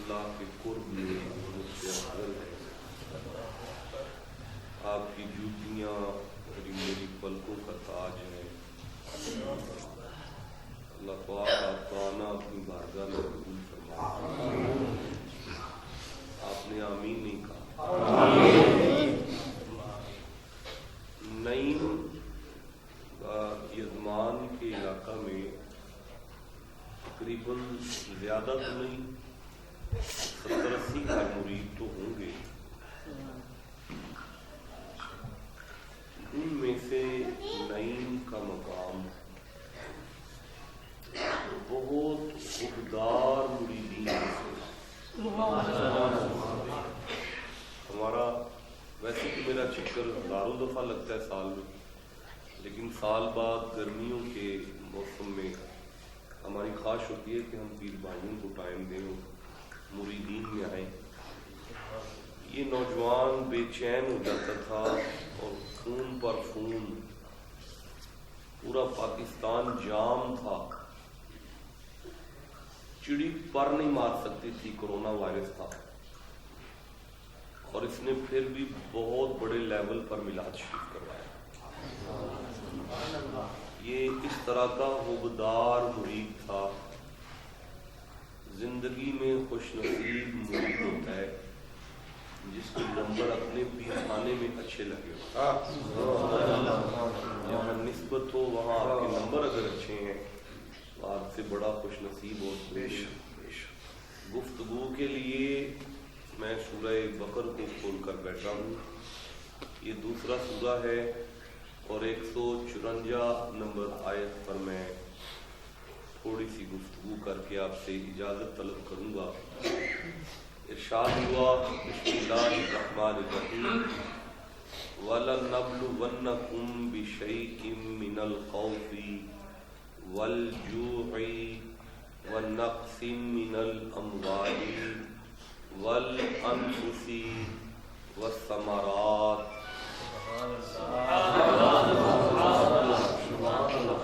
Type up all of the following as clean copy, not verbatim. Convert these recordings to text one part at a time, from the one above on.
اللہ کے قرب میں مجھ سے افضل ہے. آپ کی جوتیاں میری پلکوں کا تاج ہے. اللہ پاک آپ کا آنا اپنی بارگاہ میں قبول فرمائے. آپ نے آمین نہیں کہا. نعیم یزمان کے علاقہ میں تقریباً زیادہ تو نہیں 70-80 گھر مرید تو ہوں گے. ان میں سے نعیم کا مقام بہت خوددار مریدین سے. ہمارا ویسے تو میرا چکر ہزاروں دفعہ لگتا ہے سال میں، لیکن سال بعد گرمیوں کے موسم میں ہماری خواہش ہوتی ہے کہ ہم پیر بھائیوں کو ٹائم دیں، مریدین میں آئیں. یہ نوجوان بے چین ہو جاتا تھا اور خون پر خون پورا پاکستان جام تھا. چڑی پر نہیں مار سکتی تھی، کرونا وائرس تھا، اور اس نے پھر بھی بہت بڑے لیول پر میلاد شریف کروایا. یہ اس طرح کا حبدار مرید تھا. زندگی میں خوش نصیب مرید ہوتا ہے جس کے نمبر اپنے پیرخانے میں اچھے لگے ہو. جہاں نسبت ہو وہاں آپ کے نمبر اگر اچھے ہیں تو آپ سے بڑا خوش نصیب ہو. گفتگو کے لیے میں سورہ بقر کو کھول کر بیٹھا ہوں. یہ دوسرا سورہ ہے اور 154 نمبر آیت پر میں تھوڑی سی گفتگو کر کے آپ سے اجازت طلب کروں گا. ارشاد ہوا بسم اللہ الرحمن الرحیم وَلَنَبْلُوَنَّكُمْ بِشَيْءٍ مِّنَ الْخَوْفِ وَالْجُوعِ وَنَقْصٍ مِّنَ الْأَمْوَالِ وَالْأَنفُسِ وَالثَّمَرَاتِ.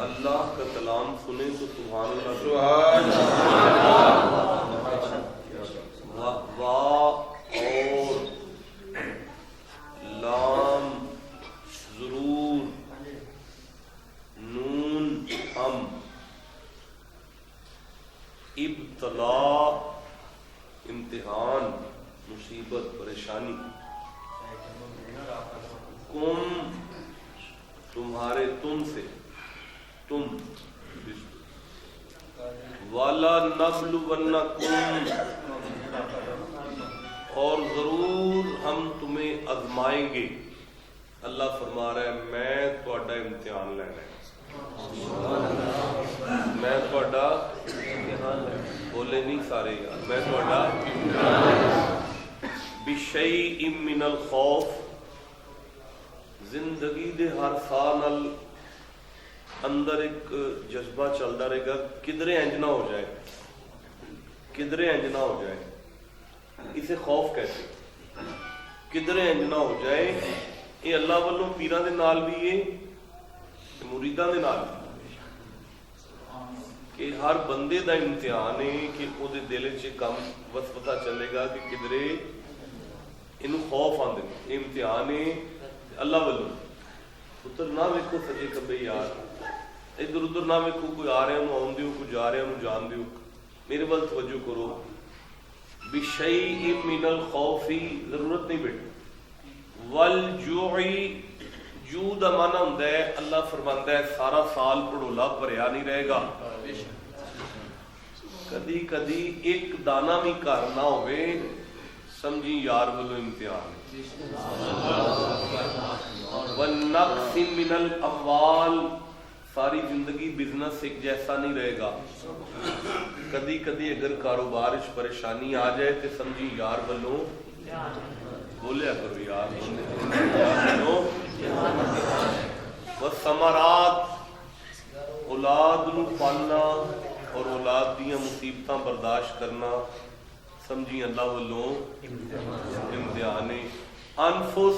اللہ کا کلام سنیں تو سبحان اللہ. وا اور لام ضرور نون ہم ابتلا امتحان مصیبت پریشانی کم تمہارے تم سے تم والا نبلونکم اور ضرور ہم تمہیں آزمائیں گے. اللہ فرما رہا ہے میں تہاڈا امتحان لینا ہے. میں تہاڈا بولے نہیں سارے یار. میں تہاڈا بشیء من الخوف زندگی دے ہر ساہ نال اندر ایک جذبہ چلتا رہے گا کدھرے انج نہ ہو جائے کدھرے انج نہ ہو جائے. اسے خوف کہتے کدھرے انج نہ ہو جائے. یہ اللہ والوں پیراں دے نال بھی ہے مریداں دے نال بھی کہ ہر بندے دا امتحان ہے کہ وہ دے دل چ کم بس پتہ چلے گا کہ کدھرے انہوں خوف آندے. یہ امتحان ہے اللہ والوں. پتر نہ ویکھو سجے کبے یار ادھر ادھر نہ ویکھو کوئی آ رہا انہوں آن دیو کوئی جا رہا انہوں جان دیو. میرے وال توجہ کرو. بشیء من الخوف ضرورت نہیں بیٹی. والجوع جو دا معنی ہوندا ہے اللہ فرماندا ہے سارا سال پڑولا بھریا نہیں رہے گا. کدی کدی ایک دانہ بھی گھر نہ ہوئے سمجھی یار والوں امتحان. وَالنَّقْصِ مِنَ الْأَمْوَالِ ساری زندگی بزنس ایک جیسا نہیں رہے گا. کدی کدی اگر کاروبار پریشانی آ جائے تو سمجھی یار والوں بولیا کرو یار والوں. وَالثَّمَرَاتِ اولاد نو پالنا اور اولاد دیاں مصیبتاں برداشت کرنا سمجھی اللہ والوں امتحان. انفس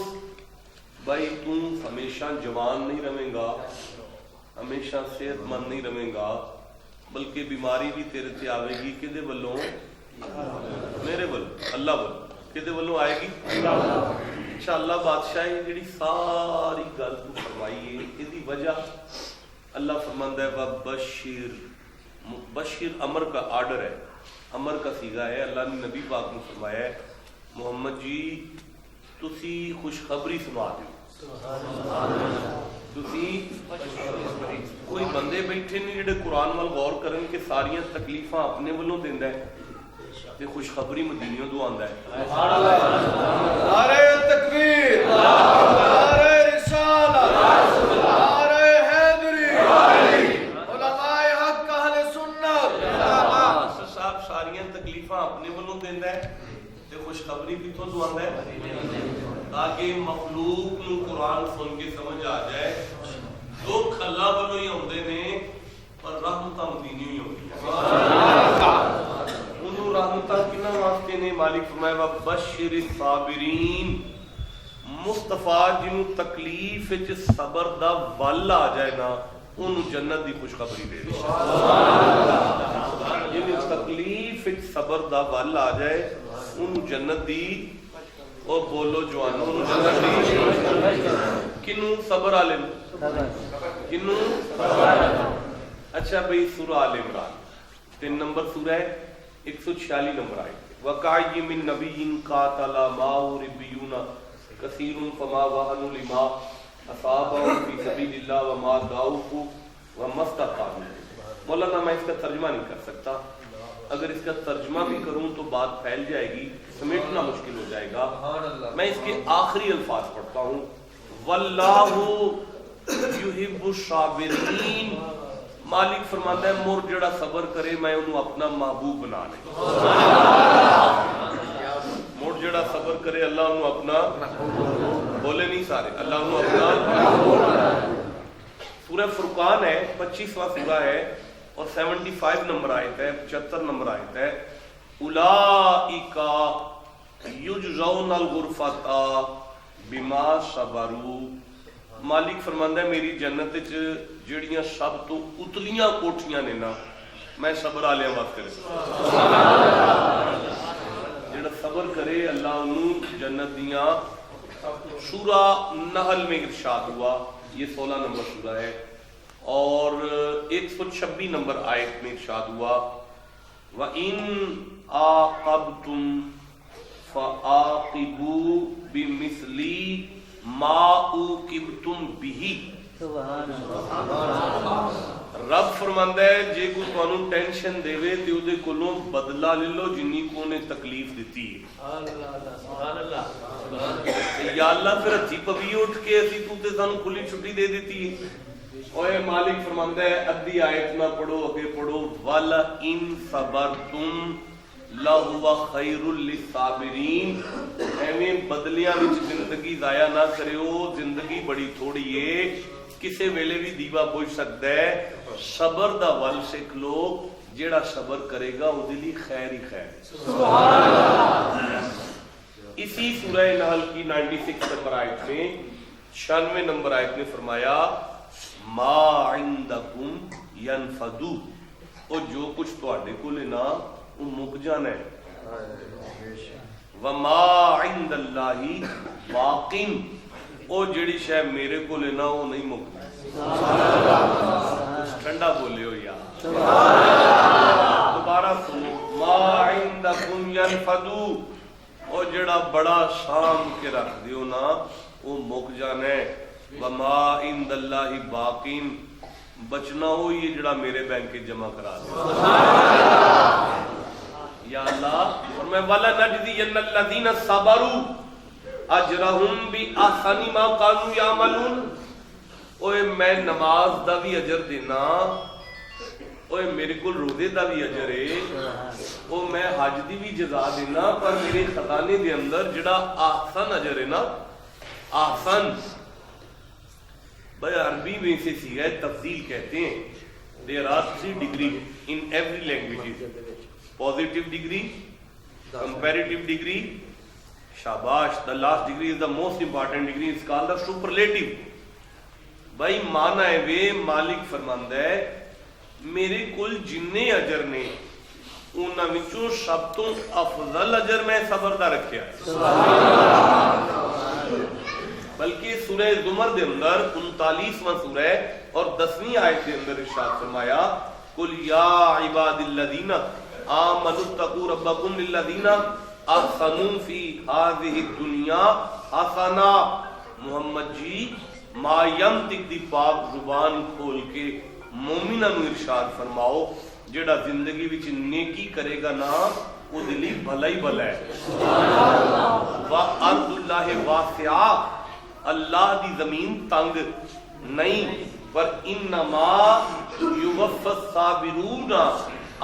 بھائی تم ہمیشہ جوان نہیں رہیں گا ہمیشہ صحت مند نہیں رہیں گا بلکہ بیماری بھی تیرے تے آوے گی کہ دے والوں میرے ولو اللہ ولو کدے ولو آئے گی انشاءاللہ بادشاہ جڑی ساری گل تو فرمائی ہے اس وجہ اللہ فرماندا ہے وبشر بشر امر کا آرڈر ہے امر کا صیغہ ہے اللہ نے نبی پاک نے فرمایا ہے محمد جی تسی خوشخبری سنا دیو تسی کوئی بندے بیٹھے نہیں جڑے قرآن وال غور کرن کہ ساریاں تکلیفاں اپنے ولوں دیندا ہے تے خوشخبری مدینیوں تو آندا ہے سبحان اللہ نعرہ تکبیر نعرہ رسالت نعرہ حیدری علماء حق اہل سنت صاحب ساریاں تکلیفاں اپنے ولوں دیندا ہے تے خوشخبری کتھوں تو آندا ہے تاکہ مخلوق نو قرآن سن کے سمجھ آ جائے دکھ اللہ ولوں ہی ہوندے نے پر رحمتاں مدینیوں ہی ہوندی انہوں رحمتاں کنہاں واسطے نے مالک فرمایا وبشر الصابرین مصطفیٰ جنوں تکلیف وچ صبر دا ول آ جائے نا انہوں جنت دی خوشخبری دے دے جنوں تکلیف وچ صبر دا ول آ جائے انہوں جنت دی او بولو جوانوں انہوں جنت دی کنوں صبر عالم کنوں اچھا بھئی سورہ آل عمران 3 نمبر سورہ ہے 146 نمبر آئے وَقَعِّ مِن نَبِيٍّ قَاتَلَ مَعَهُ رِبِّيُّونَ كَثِيرٌ فَمَا وَهَنُوا لِمَا أَصَابَهُمْ فِي سَبِيلِ اللَّهِ وَمَا ضَعُفُوا وَمَا اسْتَكَانُوا مولانا میں اس کا ترجمہ نہیں کر سکتا اگر اس کا ترجمہ بھی کروں تو بات پھیل جائے گی سمیٹنا مشکل ہو جائے گا میں اس کے آخری الفاظ پڑھتا ہوں وَاللَّهُ يُحِبُّ الصَّابِرِينَ مالک فرماتا ہے مور جڑا صبر کرے میں انہوں اپنا محبوب بنا لے مور جڑا صبر کرے اللہ انہوں اپنا بولے نہیں سارے اللہ انہوں اپنا سورہ فرقان ہے 25واں سورہ ہے اور 75 نمبر آیت ہے 75 نمبر آیت ہے اولئک یجزون الغرفۃ بما صبروا مالک فرماندا ہے میری جنت وچ جڑیاں سب تو اتلیاں کوٹھیاں نے نا میں صبر والیاں واسطے جڑا صبر کرے اللہ انہوں جنت دیاں سورہ نحل میں ارشاد ہوا یہ 16 نمبر سورہ ہے اور 126 نمبر آیت میں ارشاد ہوا وَإِنْ عَاقَبْتُمْ فَعَاقِبُوا بِمِثْلِ ما اوقبتم بھی رب فرماندا ہے جے کوئی تانوں ٹینشن دیوے تے اودے کولوں بدلہ لے لو جنی کو نے تکلیف دتی ہے سبحان اللہ یا اللہ پھر ہتھی پوی اٹھ کے اسی تو تے سانوں کھلی چھٹی دے دیتی ہے اوے مالک فرماندا ہے ادھی آیت نہ پڑھو اگے پڑھو والا ان صبرتم لَهُوَ خَيْرٌ لِلصَّابِرِينَ ایویں بدلیاں وچ زندگی ضائع نہ کریو زندگی بڑی تھوڑی ہے کسے ویلے بھی دیوا بجھ سکتا ہے صبر دا ول سکھ لو جیڑا صبر کرے گا او دلی خیر ہی خیر سبحان اللہ اسی سورہ نحل کی 96 نمبر آیت میں 96 نمبر آیت میں فرمایا ما عندکم ينفد او جو کچھ تواڈے کول نا وہ مک جانا ہے وما عند اللہ باقین او جڑی شے میرے کو لینا وہ نہیں مکتی ٹھنڈا بولے ہو یا دوبارہ سنو ما عندکم ينفد او جڑا بڑا شام کے رکھ دیو نا وہ مک جانا ہے وما عند اللہ باقین بچنا ہو یہ جڑا میرے بینک کے جمع کرا دے یا اللہ اور میں والا نجزین الذین صبروا اجرہم باحسن ما كانوا یعملون اوے میں نماز دا بھی اجر دینا اوے میرے کو روزے دا بھی اجر ہے او میں حج دی بھی جزا دینا پر میرے خزانے دے اندر جڑا احسن اجر ہے نا احسن بھائی عربی میں سے سیغہ تفضیل کہتے ہیں there are 3 degrees in every language positive degree comparative degree shabash the last degree is the most important degree it's called the superlative بھائی مانا ہے وے مالک فرماندا ہے میرے کل جننے اجر نے انہاں وچوں سب تو افضل اجر میں صبر دا رکھیا بلکہ سورہ زمر دے اندر 39واں سورہ ہے اور 10ویں آیت دے اندر ارشاد فرمایا قل یا عباد الذین آمنوا اتقوا ربکم للذین احسنوا فی هذه الدنیا حسنہ. محمد جی ما ینطق دی پاک زبان کھول کے مومناں نو ارشاد فرماؤ جڑا زندگی وچ نیکی کرے گا نا او دے لئی بھلا ہی بھلا ہے. وَأَرْضُ اللَّهِ وَاسِعَةٌ اللہ دی زمین تنگ نہیں پر انما یوفى الصابرون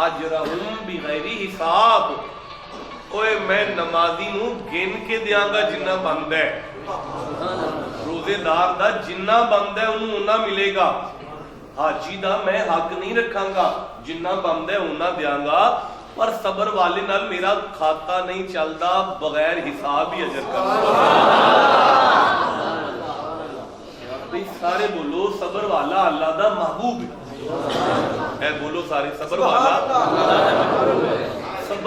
اجرهم بغیر حساب. اوے میں نمازی نو گن کے دیاں گا جنہ بندہ ہے, روزے دار دا جنہ بندہ ہے انہوں انہاں ملے گا. حاجی دا میں حق نہیں رکھاں گا جنہ بندہ ہے انہاں دیاں گا. پر صبر والے نال میرا کھاتا نہیں چلدا بغیر حساب ہی اجر کرتا. سارے بولو صبر والا اللہ دا محبوب ہے. بولو سارے صبر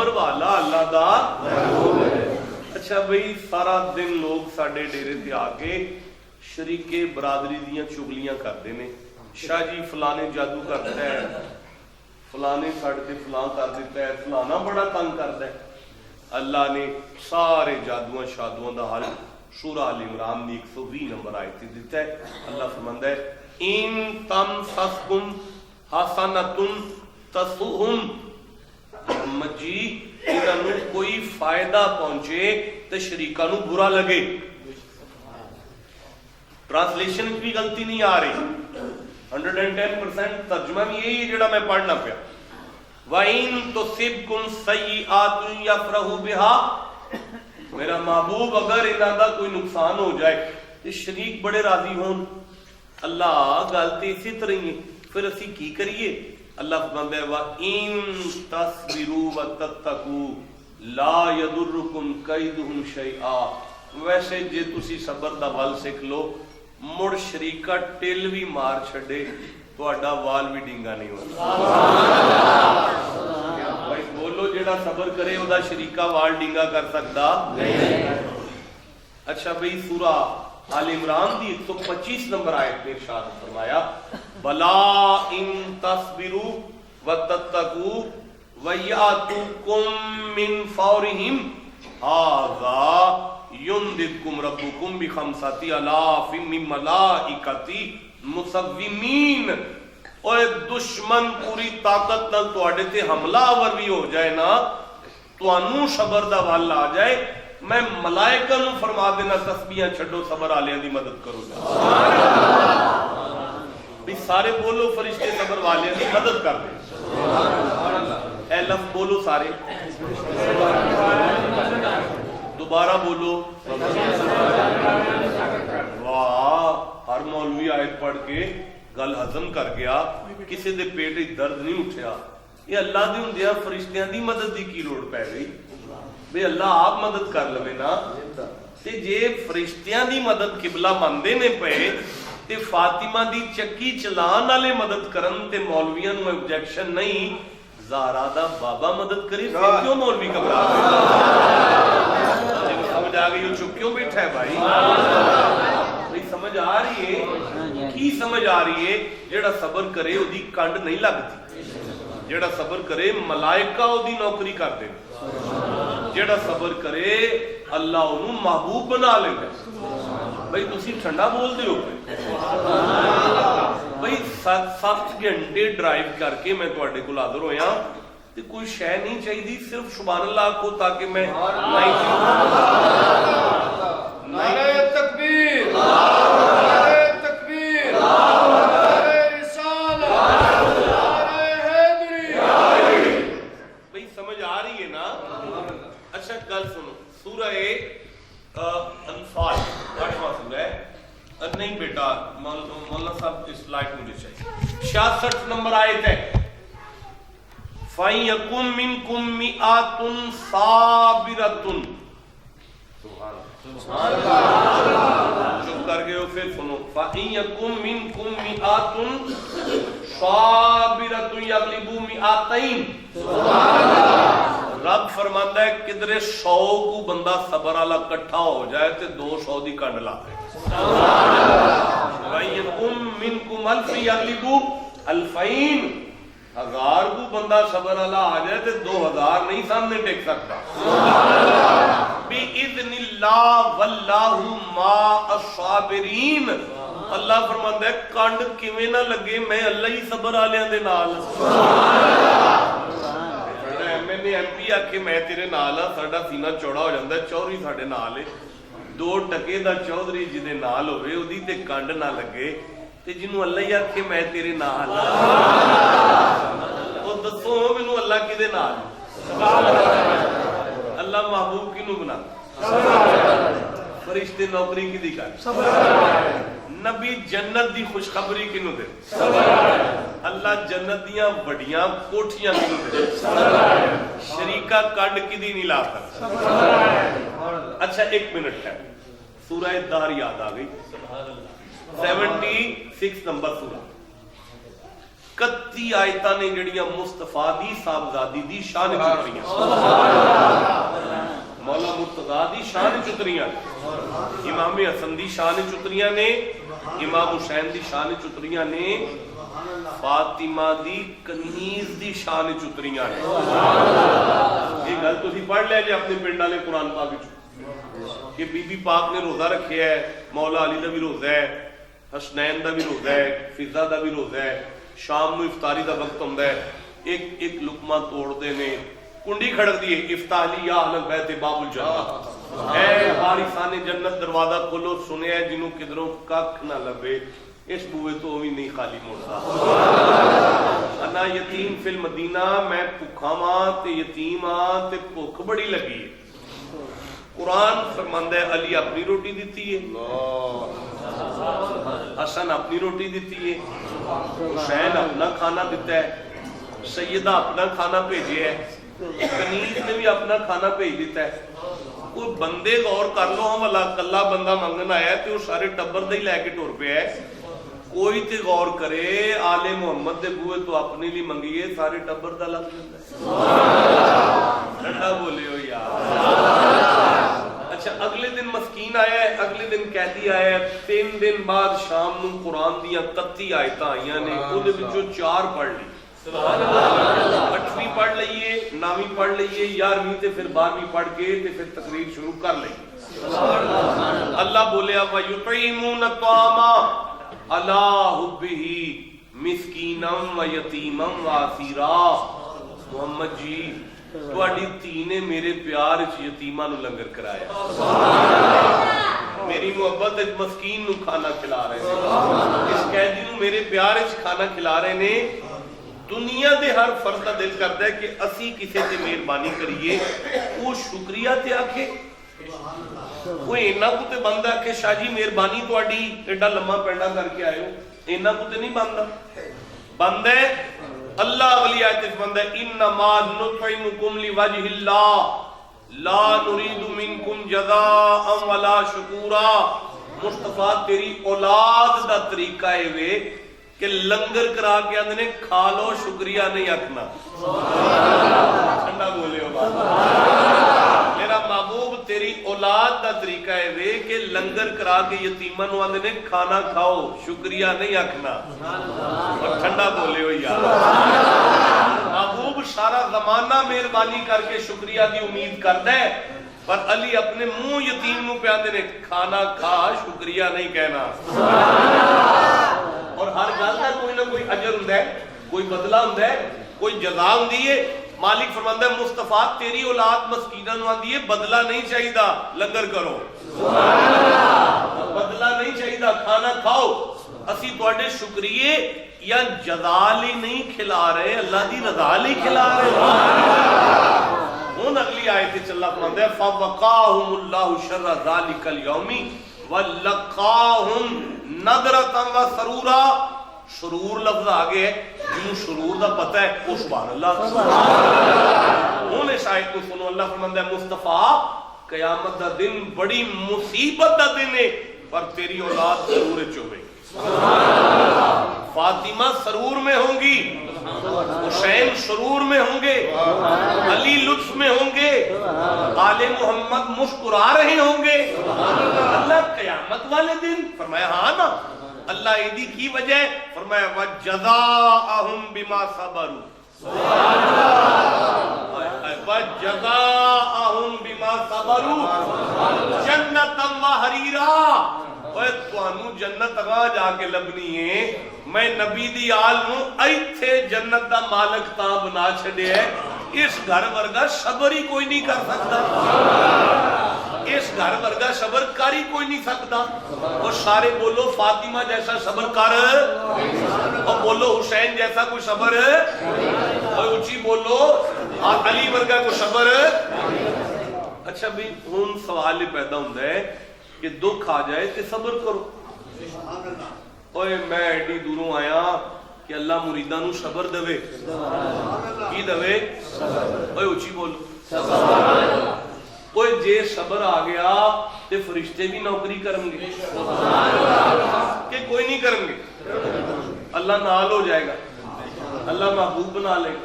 والا اللہ دا محبوب ہے. اچھا بھئی سارا دن لوگ ساڈے ڈیرے تے آ کے شریکے برادری دیاں چگلیاں کرتے ہیں. شاہ جی فلانے جادو کرتا ہے, فلانے ساڈے تے فلاں کر دیتا ہے, فلانا بڑا تنگ کرتا ہے. اللہ نے سارے جادواں شادواں دا حل سورہ آل عمران دی 120 نمبر آیت دیتا ہے. اللہ فرماندا ہے ان تمسسکم حسنۃ تسؤہم. محمد جی انہاں نو کوئی فائدہ پہنچے تے شریکاں نو برا لگے. ٹرانسلیشن بھی غلطی نہیں آ رہی, 110% ترجمہ بھی یہی ہے جڑا میں پڑھنا پیا. وَإِن تُصِبْكُمْ سَيِّئَاتٌ يَفْرَحُوا بِهَا. میرا محبوب اگر انہاں دا کوئی نقصان ہو جائے تو شریک بڑے راضی ہون. اللہ گالتے اسی طرح ہی پھر اسی کی کریے. اللہ فرماتا ہے وَإِن تَصْبِرُوا وَتَتَّقُوا لَا يَضُرُّكُمْ كَيْدُهُمْ شَيْئًا. ویسے جے تسی صبر دا ول سکھ لو مڑ شریکا ٹل بھی مار چھڑے تہاڈا وال بھی ڈینگا نہیں ہوتا. بھائی بولو جیڑا صبر کرے او دا شریکا وال ڈینگا کر سکتا نہیں. اچھا بھئی سورہ آل عمران دی 125 نمبر آیت میں ارشاد فرمایا بلا ان تصبروا وتتقوا ویاتوکم من فورہم ھذا یمددکم ربکم بخمسۃ آلاف من ملائکۃ مسومین. اوے دشمن پوری طاقت نال تواڈے تے حملہ آور بھی ہو جائے نا, تانوں صبر دا ول آ جائے, میں ملائکہ نو فرما دینا تسبیحاں چھڈو صبر والیاں دی مدد کرو. بھی سارے بولو فرشتے صبر والیاں دی مدد کر دیں. اے لفظ بولو سارے, دوبارہ بولو. واہ, ہر مولوی آیت پڑھ کے گل ہضم کر گیا, کسی دے پیٹ درد نہیں اٹھیا. یہ اللہ دی ہوندیاں فرشتیاں دی مدد دی کی لوڑ پے گئی بے اللہ آپ مدد کر لوے نا. تے جے فرشتیاں دی مدد قبلہ مندے نے پے تے فاطمہ دی چکی چلان والے مدد کرن تے مولویاں نو objection نہیں. زہرا دا بابا مدد کری پھر کیوں مولوی گھبرا گئے؟ سمجھ آ گئی ہو چپ کیوں بیٹھا ہے بھائی؟ سمجھ آ رہی ہے کی سمجھ آ رہی ہے؟ جیڑا صبر کرے او دی کنڈ نہیں لگتی. جیڑا صبر کرے ملائکہ او دی نوکری کر دے. جیڑا صبر کرے اللہ انہوں محبوب بنا لے گا. بھئی تسی ٹھنڈا بول دے ہو بھئی 7 گھنٹے ڈرائیو کر کے میں تواڈے کول حاضر ہویا تے کوئی شے نہیں چاہیے صرف سبحان اللہ کو تاکہ میں نعرہ تکبیر نعرہ تکبیر نعرہ رسالہ نعرہ حیدری. بھئی سمجھ آ رہی ہے نا؟ اچھا گل سنو, سورہ انفال 8واں سورہ ہے. نہیں بیٹا مولانا صاحب اس لائٹ مجھے چاہیے. 66 نمبر آیت ہے فَيَكُن مِّنكُم مِّئَةٌ صَابِرَةٌ. سبحان اللہ. چپ کر گئے ہو, پھر سنو فَإِن يَكُن مِّنكُم مِّئَةٌ صابرۃ یغلبوا مئتین. رب فرماندا ہے کدھر 100 کو بندہ صبر والا کٹھا ہو جائے تے 200 دی کنڈ لا دے. وَإِنْ مِنْكُمْ أَلْفٌ يَغْلِبُوا أَلْفَيْنِ. 1000 کو بندہ صبر والا آ جائے تے 2000 نہیں سامنے ٹیک سکتا. بِإِذْنِ اللَّهِ وَاللَّهُ مَعَ الصَّابِرِينَ. اللہ فرماندا ہے کنڈ کیویں نہ لگے میں اللہ ہی صبر والیاں دے نال. میں نے ایم پی آکھے میں تیرے نال ہاں, ساڈا سینہ چوڑا ہو جاندا ہے. چودھری ساڈے نال ہے, 2 ٹکے دا چودھری جدے نال ہوئے اودی تے کنڈ نہ لگے تے جنوں اللہ ہی آکھے میں تیرے نال او دسو مینوں اللہ کدے نال؟ اللہ محبوب کینوں بنا, فرشتے نوکری کدی کر, نبی جنت دی خوشخبری کینوں دے, اللہ جنت دیاں بڑیاں کوٹھیاں کینوں دے, شریکہ کنڈ کدی نہیں لا سکتا. اچھا 1 منٹ ہے, سورہ دہر یاد آ گئی, 76 نمبر سورہ. 31 آیتاں نے جڑیاں مصطفیٰ دی صاحبزادی دی شان چتریاں, مولا مرتضیٰ دی شان چتریاں, امام حسن دی شان چتریاں نے, امام حسین دی شان چتریاں نے, فاطمہ دی کنیز دی شان چتریاں نے. یہ گل تسی پڑھ لے جے اپنے پنڈ والے قرآن پاک وچ کہ بی بی پاک نے روزہ رکھیا ہے, مولا علی دا بھی روزہ ہے, حسنین دا بھی روزہ ہے, فضا دا بھی روزہ ہے, شام نو افطاری دا وقت ہوندا ہے, ایک ایک لقمہ توڑ دے نے, کنڈی کھڑک دیے افتح لی یا اہل البیت باب الجنہ, اے وارثان جنت دروازہ کھولو, سنیا ہے جنوں کدھروں ککھ نہ لبے, اس بوئے تو بھی نہیں خالی مڑتا. انا یتیم فی المدینہ, میں بھکھا ماں تے یتیم آں تے بھوک بڑی لگی ہے. قرآن فرماندا ہے علی اپنی روٹی دیتی ہے, حسن اپنی روٹی دیتی ہے, حسین اپنا کھانا دیتا ہے, سیدہ اپنا کھانا بھیجے ہے, کنیز نے بھی اپنا کھانا بھیج دیتا ہے. کوئی بندے غور کر لو, ہم اللہ کلا بندہ منگن آیا ہے تے وہ سارے ٹبر دے ہی لے کے ٹر پیا ہے. کوئی تے غور کرے آل محمد دے بوئے تو اپنے لیے منگیے, سارے ٹبر دا لگ جاتا ہے. ٹھنڈا بولے ہو یار. اچھا اگلے دن مسکین آیا ہے, اگلے دن قیدی آیا ہے, 3 دن بعد شام نو قرآن دیاں 31 آیتاں آئیاں نے, اودے وچوں 4 پڑھ لی, 8ویں پڑھ لئیے, 9ویں پڑھ لئیے, 11ویں تے پھر 12ویں پڑھ کے تے پھر تقریر شروع کر لئیے. اللہ بولیا وَيُطْعِمُونَ الطَّعَامَ عَلَىٰ حُبِّهِ مِسْكِينًا وَيَتِيمًا وَأَسِيرًا. محمد جی تواڈی دھی نے میرے پیار وچ یتیماں نو لنگر کرایا, میری محبت وچ مسکین نو کھانا کھلا رہے نے, اس قیدی نو میرے پیار وچ کھانا کھلا رہے نے. دنیا دے ہر فرد کا دل کرتا ہے کہ اسی کسی تے مہربانی کریے, وہ شکریہ تے آکھے, کوئی اینا کو تے بندہ کہ شاہ جی مہربانی تواڈی ایڈا لمحہ پینڈا کر کے آئے ہو, اینا کو تے نہیں بندہ. بندہ اللہ اگلی آیت اس بندہ انما نطعمکم لوجہ اللہ لا نرید منکم جزاء ولا شکورا. مصطفیٰ تیری اولاد دا طریقہ ہے وے کہ لنگر کرا کے اندھنے کھا لو, شکریہ نہیں اکھنا. ٹھنڈا بولے ہو بات. میرا محبوب تیری اولاد دا طریقہ ہے وے کہ لنگر کرا کے یتیماں نو اندھنے کھانا کھاؤ, شکریہ نہیں اکھنا. اور ٹھنڈا بولے ہو یار. محبوب سارا زمانہ مہربانی کر کے شکریہ دی امید کرتا ہے, پر علی اپنے منہ یتیم نو پہ اندھنے کھانا کھا, شکریہ نہیں کہنا. اور ہر گل کا کوئی نہ کوئی اجر ہوندا ہے, کوئی بدلہ ہوندا ہے, کوئی جزا ہوندی ہے. مالک فرماندا ہے مصطفیٰ تیری اولاد مسکیناں نو آندی ہے بدلہ نہیں چاہیدا, لنگر کرو, بدلہ نہیں چاہیدا, کھانا کھاؤ. اسی تواڈے شکریہ یا جزا لئی نہیں کھلا رہے, اللہ دی رضا لئی کھلا رہے. ہن اگلی آیت وچ اللہ فرماندا ہے فوقاہم اللہ شر ذلک اليوم وَلَقَّاهُمْ نَدْرَةً وَسَرُورًا. سرور لفظ آگے ہے, جنہوں سرور دا پتہ ہے وہ سبحان اللہ. انہوں نے شاید کو سنو, اللہ فرماندا ہے مصطفیٰ قیامت دا دن بڑی مصیبت دا دن ہے, پر تیری اولاد ضرور چوبے گی. فاطمہ سرور میں ہوں گی، حسین سرور میں ہوں گے، علی لطف میں ہوں گے، آل محمد مسکرا رہے ہوں گے۔ اللہ قیامت والے دن فرمایا ہاں نا، اللہ ایدی کی وجہ فرمایا وَجَزَاءَهُمْ بِمَا صَبَرُوا، وَجَزَاءَهُمْ بِمَا صَبَرُوا جَنَّةً وَحَرِيرًا۔ اوے تانوں جنت اگاں جا کے لبنی ہے، میں نبی دی آل نوں ایتھے جنت دا مالک تاں بنا چھڈیا ہے، اس گھر ورگا صبر ہی کوئی نہیں کر سکتا، اس گھر ورگا صبر کر ہی کوئی نہیں سکتا۔ اور سارے بولو فاطمہ جیسا صبر کر، اور بولو حسین جیسا کوئی صبر، اور اونچی بولو علی ورگا کوئی صبر۔ اچھا بھی ہن سوال ہی پیدا ہوندا ہے کہ دکھ آ جائے تے صبر کرو۔ اوے میں ایڈی دوروں آیا کہ اللہ مریداں نوں صبر دے، کی دے؟ اوے اونچی بولو۔ اوے جے صبر آ گیا تے فرشتے بھی نوکری کریں گے کہ کوئی نہیں کریں گے؟ اللہ نال ہو جائے گا، اللہ محبوب بنا لے گا۔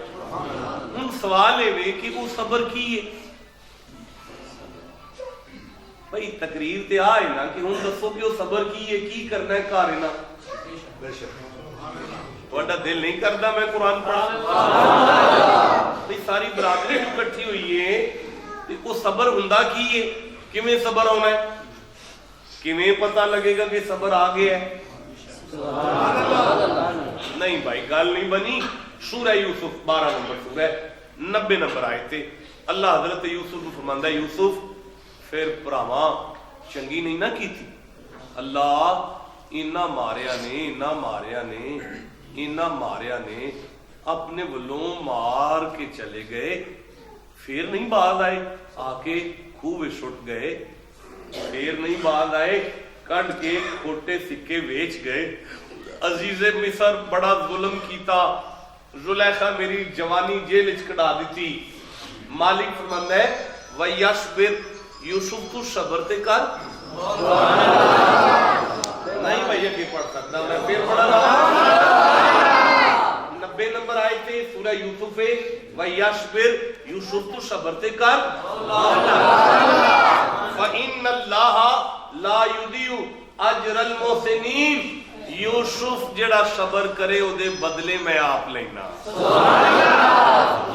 ہن سوال ہے کہ وہ صبر کی ہے؟ بھئی تقریر تے آئے نا کہ ہن دسو کہ وہ صبر کی ہے، کی کرنا ہے گھر نا؟ تہاڈا دل نہیں کردا میں قرآن پڑھا؟ بھئی ساری برادری اکٹھی ہوئی ہے تے وہ صبر ہوندا کی ہے؟ کیویں صبر ہونا ہے؟ کیویں پتہ لگے گا کہ صبر آ گیا ہے؟ نہیں بھائی گل نہیں بنی۔ سورہ یوسف 12 نمبر سورہ 90 نمبر آئے تھے، اللہ حضرت یوسف کو فرماندا ہے یوسف پھر بھراواں چنگی نہیں نہ کی تھی، اللہ اینا ماریا نے، اینا ماریا نے، اینا ماریا نے، اپنے ولوں مار کے چلے گئے، پھر نہیں باز آئے، آ کے خوہ چھٹ گئے، پھر نہیں باز آئے، کڈ کے کھوٹے سکے ویچ گئے، عزیز مصر بڑا ظلم کیتا، زلیخا میری جوانی جیل وچ کڈا دیتی۔ مالک فرماندا ہے وَيَصْبِرْ یوسف تو صبر تے کر۔ نہیں بھائی یہ پڑھ سکتا میں پھر پڑھا رہا 90 نمبر آئے تھے سورہ یوسف ہے وَيَصْبِرْ یوسف تو صبر تے کر فَإِنَّ اللَّهَ لَا يُضِيعُ أَجْرَ الْمُحْسِنِينَ۔ یوسف جڑا صبر کرے او دے بدلے میں آپ لینا۔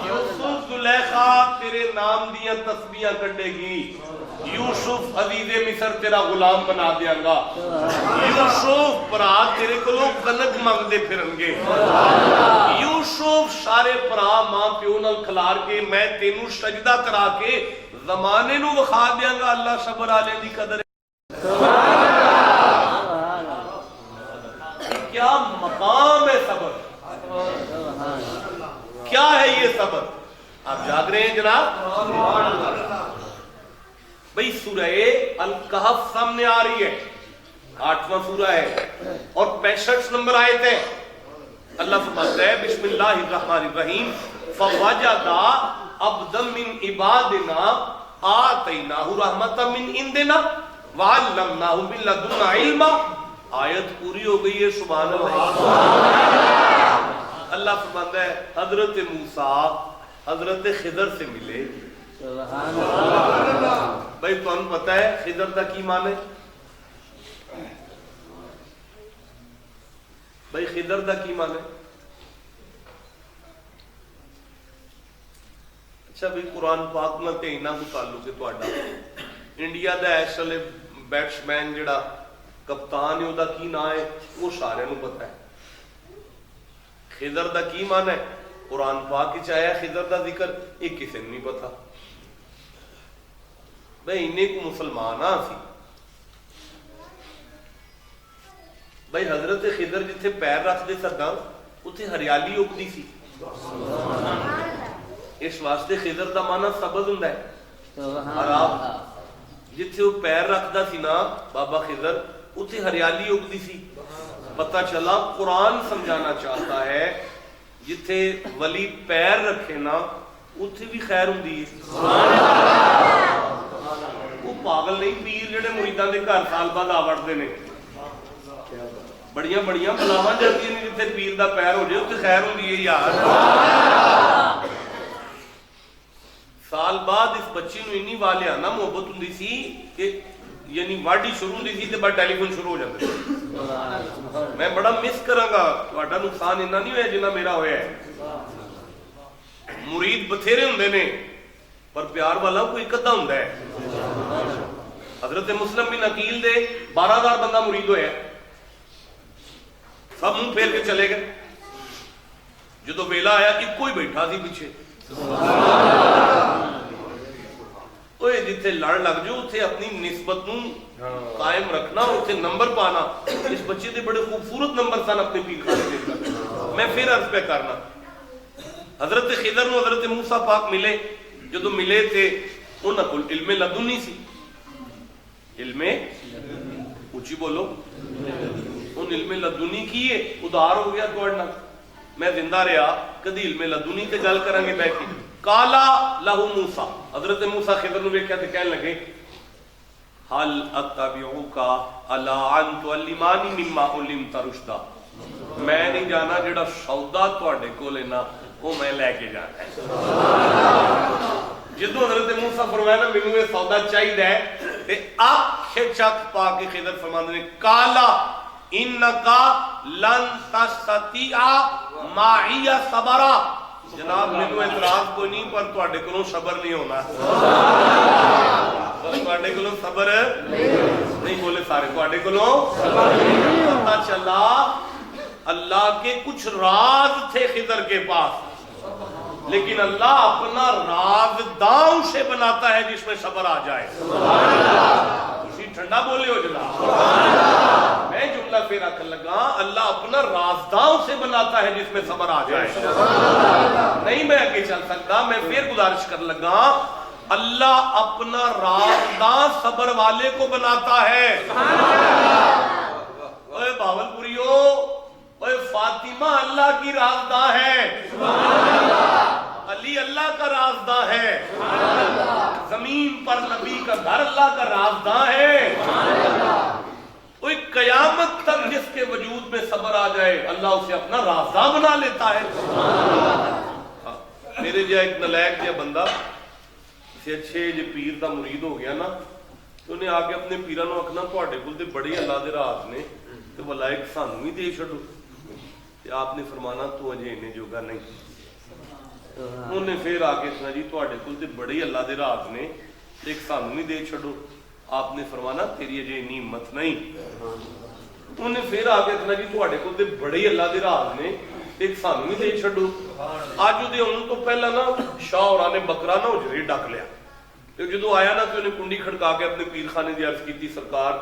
یوسف زلیخا تیرے نام دیاں تسبیحاں کڈے گی، یوسف عزیز مصر تیرا غلام بنا دیا گا، یوسف برا تیرے کلوں کنک منگدے پھرن گے، یوسف سارے برا ماں پیو نال کھلار کے میں تینوں سجدہ کرا کے زمانے نو وکھا دیاں گا اللہ صبر والے دی قدر۔ کیا مقام ہے صبر، کیا ہے یہ صبر؟ آپ جاگ رہے ہیں جناب؟ بھئی سورہ الکہف سامنے آ رہی ہے، 8واں سورہ ہے اور 65 نمبر آیت ہے۔ اللہ فرماتا ہے بسم اللہ الرحمن الرحیم فوجدا عبدا من عبادنا آتیناہ رحمتا من عندنا وعلمناہ من لدنا علما۔ آیت پوری ہو گئی ہے، سبحان اللہ۔ اللہ فرماتا ہے حضرت موسیٰ حضرت خضر سے ملے۔ بھائی تو ہم پتہ ہے خضر دا کی معنی؟ بھائی خضر دا کی معنی؟ اچھا بھائی قرآن پاک نہ تے انہاں کو تعلق ہے تہاڈا۔ انڈیا دا اس ویلے بیٹسمین جڑا کپتان ہے او دا کی نام ہے وہ سارے نوں پتہ ہے۔ خضر دا کی معنی ہے؟ قرآن پاک وچ آیا خضر دا ذکر، یہ کسی نے نہیں پتا۔ بھائی انہیں کو مسلمان ہاں سی، بھائی حضرت خضر جتھے پیر رکھ دے سکا اتھے ہریالی اگدی سی، اس واسطے خضر دا معنی سبز ہوندا ہے، اور آپ جتھے وہ پیر رکھدا سی نا بابا خضر اتھے ہریالی اگدی سی۔ پتہ چلا قرآن سمجھانا چاہتا ہے جتھے ولی پیر رکھے نا اتھے بھی خیر ہوندی ہے۔ وہ پاگل نہیں پیر جڑے مریداں دے گھر سال بعد آ وڑدے نے، بڑیاں بڑیاں بلاواں جاندیاں نے جتھے پیر دا پیر ہو جائے اتنے خیر ہوندی ہے یار. سال بعد اس بچی نو انی والیانہ محبت ہوندی سی کہ یعنی واڈی شروع ہوندی سی تے بعد ٹیلی فون شروع ہو جاندے. میں بڑا مس کراں گا تہاڈا نقصان اتنا نہیں ہویا جنہ میرا ہویا ہے. مرید بتھیرے ہوندے نے پر پیار والا کوئی ایک ادھا ہوندا ہے. حضرت مسلم بن عقیل دے 12,000 بندہ مرید ہویا, سب منہ پھیر کے چلے گئے. جدو ویلا آیا ایک کوئی بیٹھا سی پیچھے. اوے جتھے لڑ لگ جو اتھے اپنی نسبت نو قائم رکھنا, اتھے نمبر پانا. اس بچے دے بڑے خوبصورت نمبر سن اپنے پیر خانے دے. میں پھر عرض پہ کرنا, حضرت خضر نو حضرت موسیٰ پاک ملے. جدو ملے تھے انہاں کول علم لدنی سی. علم اونچی بولو, ان علم لدنی کیے ادھار ہو گیا توڑنا. میں زندہ رہا کدی علم لدنی تے گل کریں گے بیٹھ کے. کالا لہو موسیٰ, حضرت موسیٰ خضر نو ویکھیا تے کہنے لگے حل اتبعوک علی ان تعلمانی مما علمت رشدا. میں نہیں جانا جڑا سودا تواڈے کول ہے نا وہ میں لے کے جانا ہے. جدو حضرت موسیٰ فرمایا نا مینوں یہ سودا چاہیے تے اکھ چک پا کے خضر فرماندے نے کالا انکا لن تستطیع معی صبرا. جناب مینوں اعتراض کوئی نہیں پر تواڈے کولوں صبر نہیں ہونا. تواڈے کولوں صبر نہیں, بولے سارے تواڈے کولوں. پتہ چلا اللہ کے کچھ راز تھے خضر کے پاس, لیکن اللہ اپنا رازداں اسے بناتا ہے جس میں صبر آ جائے. اسی ٹھنڈا بولے ہو جناب. میں جملہ پھر رکھ لگا, اللہ اپنا رازداں اسے بناتا ہے جس میں صبر آ جائے. نہیں میں آگے چل سکتا. میں پھر گزارش کر لگا, اللہ اپنا رازداں صبر والے کو بناتا ہے. اے باول پوریو, اے فاطمہ اللہ کی رازداں ہے, علی اللہ کا رازداں ہے, زمین پر نبی کا گھر اللہ کا رازداں ہے. کوئی قیامت تک جس کے وجود میں صبر آ جائے اللہ اسے اپنا رازداں بنا لیتا ہے. میرے جا ایک نلائق جا بندہ سے اچھے جے پیر دا مرید ہو گیا نا, تو انہیں آگے اپنے پیرانو اکھنا تواڈے کول تے بڑے اللہ دے راز نے تے ملائک سانوں ہی دے چھڈو. آپ نے فرمانا تو اجے انہیں جوگا نہیں. انہیں پھر آگے سنا جی تواڈے کول تے بڑے اللہ دے راز نے ایک سانوں ہی دے چھڈو. آپ نے فرمانا تیری اجے اتنی ہمت نہیں. انہیں پھر آگے سنا جی تواڈے کول تے بڑے اللہ دے راز نے ایک سانوں ہی دے چھڈو. اج دے ہون تو پہلا نا شاہ ہوراں نے بکرا نا اجرے ڈک لیا. جدو آیا نا تو انہیں کنڈی کھڑکا کے اپنے پیر خانے دی عرض کیتی, سرکار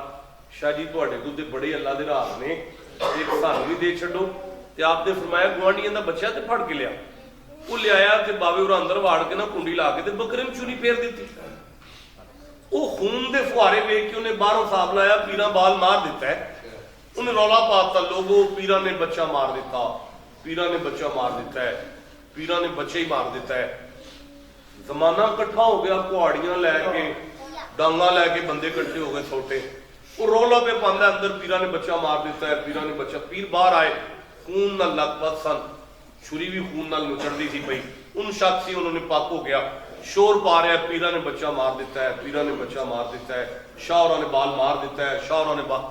شاہ جی تواڈے کول تے بڑے اللہ دے راز نے ایک سانوں ہی دے چھڈو. تے آپ نے فرمایا گوانڈیاں دا بچہ تے پھڑ کے لیا. وہ لے آیا تے باوے اور اندر واڑ کے نا کنڈی لا کے تے بکرے نوں چوری پھیر دیتی. وہ خون دے فوارے ویکھ کے انہیں باہروں صاحب لایا, پیراں بال مار دیتا ہے. انہیں رولا پاتا لوگوں پیراں نے بچہ مار دیتا, پیراں نے بچہ مار دیتا ہے, پیراں نے بچے ہی مار دیتا ہے. زمانہ اکٹھا ہو گیا, کہاڑیاں لے کے ڈانگاں لے کے بندے اکٹھے ہو گئے چھوٹے. وہ رولا پہ پاندا اندر پیراں نے بچہ مار دیتا ہے, پیراں نے بچہ. پیر باہر آئے, خون نال لت پت سن, چھری بھی خون نال نچڑتی سی پئی. ان شخص سی انہوں نے پاک ہو گیا, شور پا رہا ہے پیراں نے بچہ مار دیتا ہے, پیراں نے بچہ مار دیتا ہے, شاہراں نے بال مار دیتا ہے, شاہراں نے بال.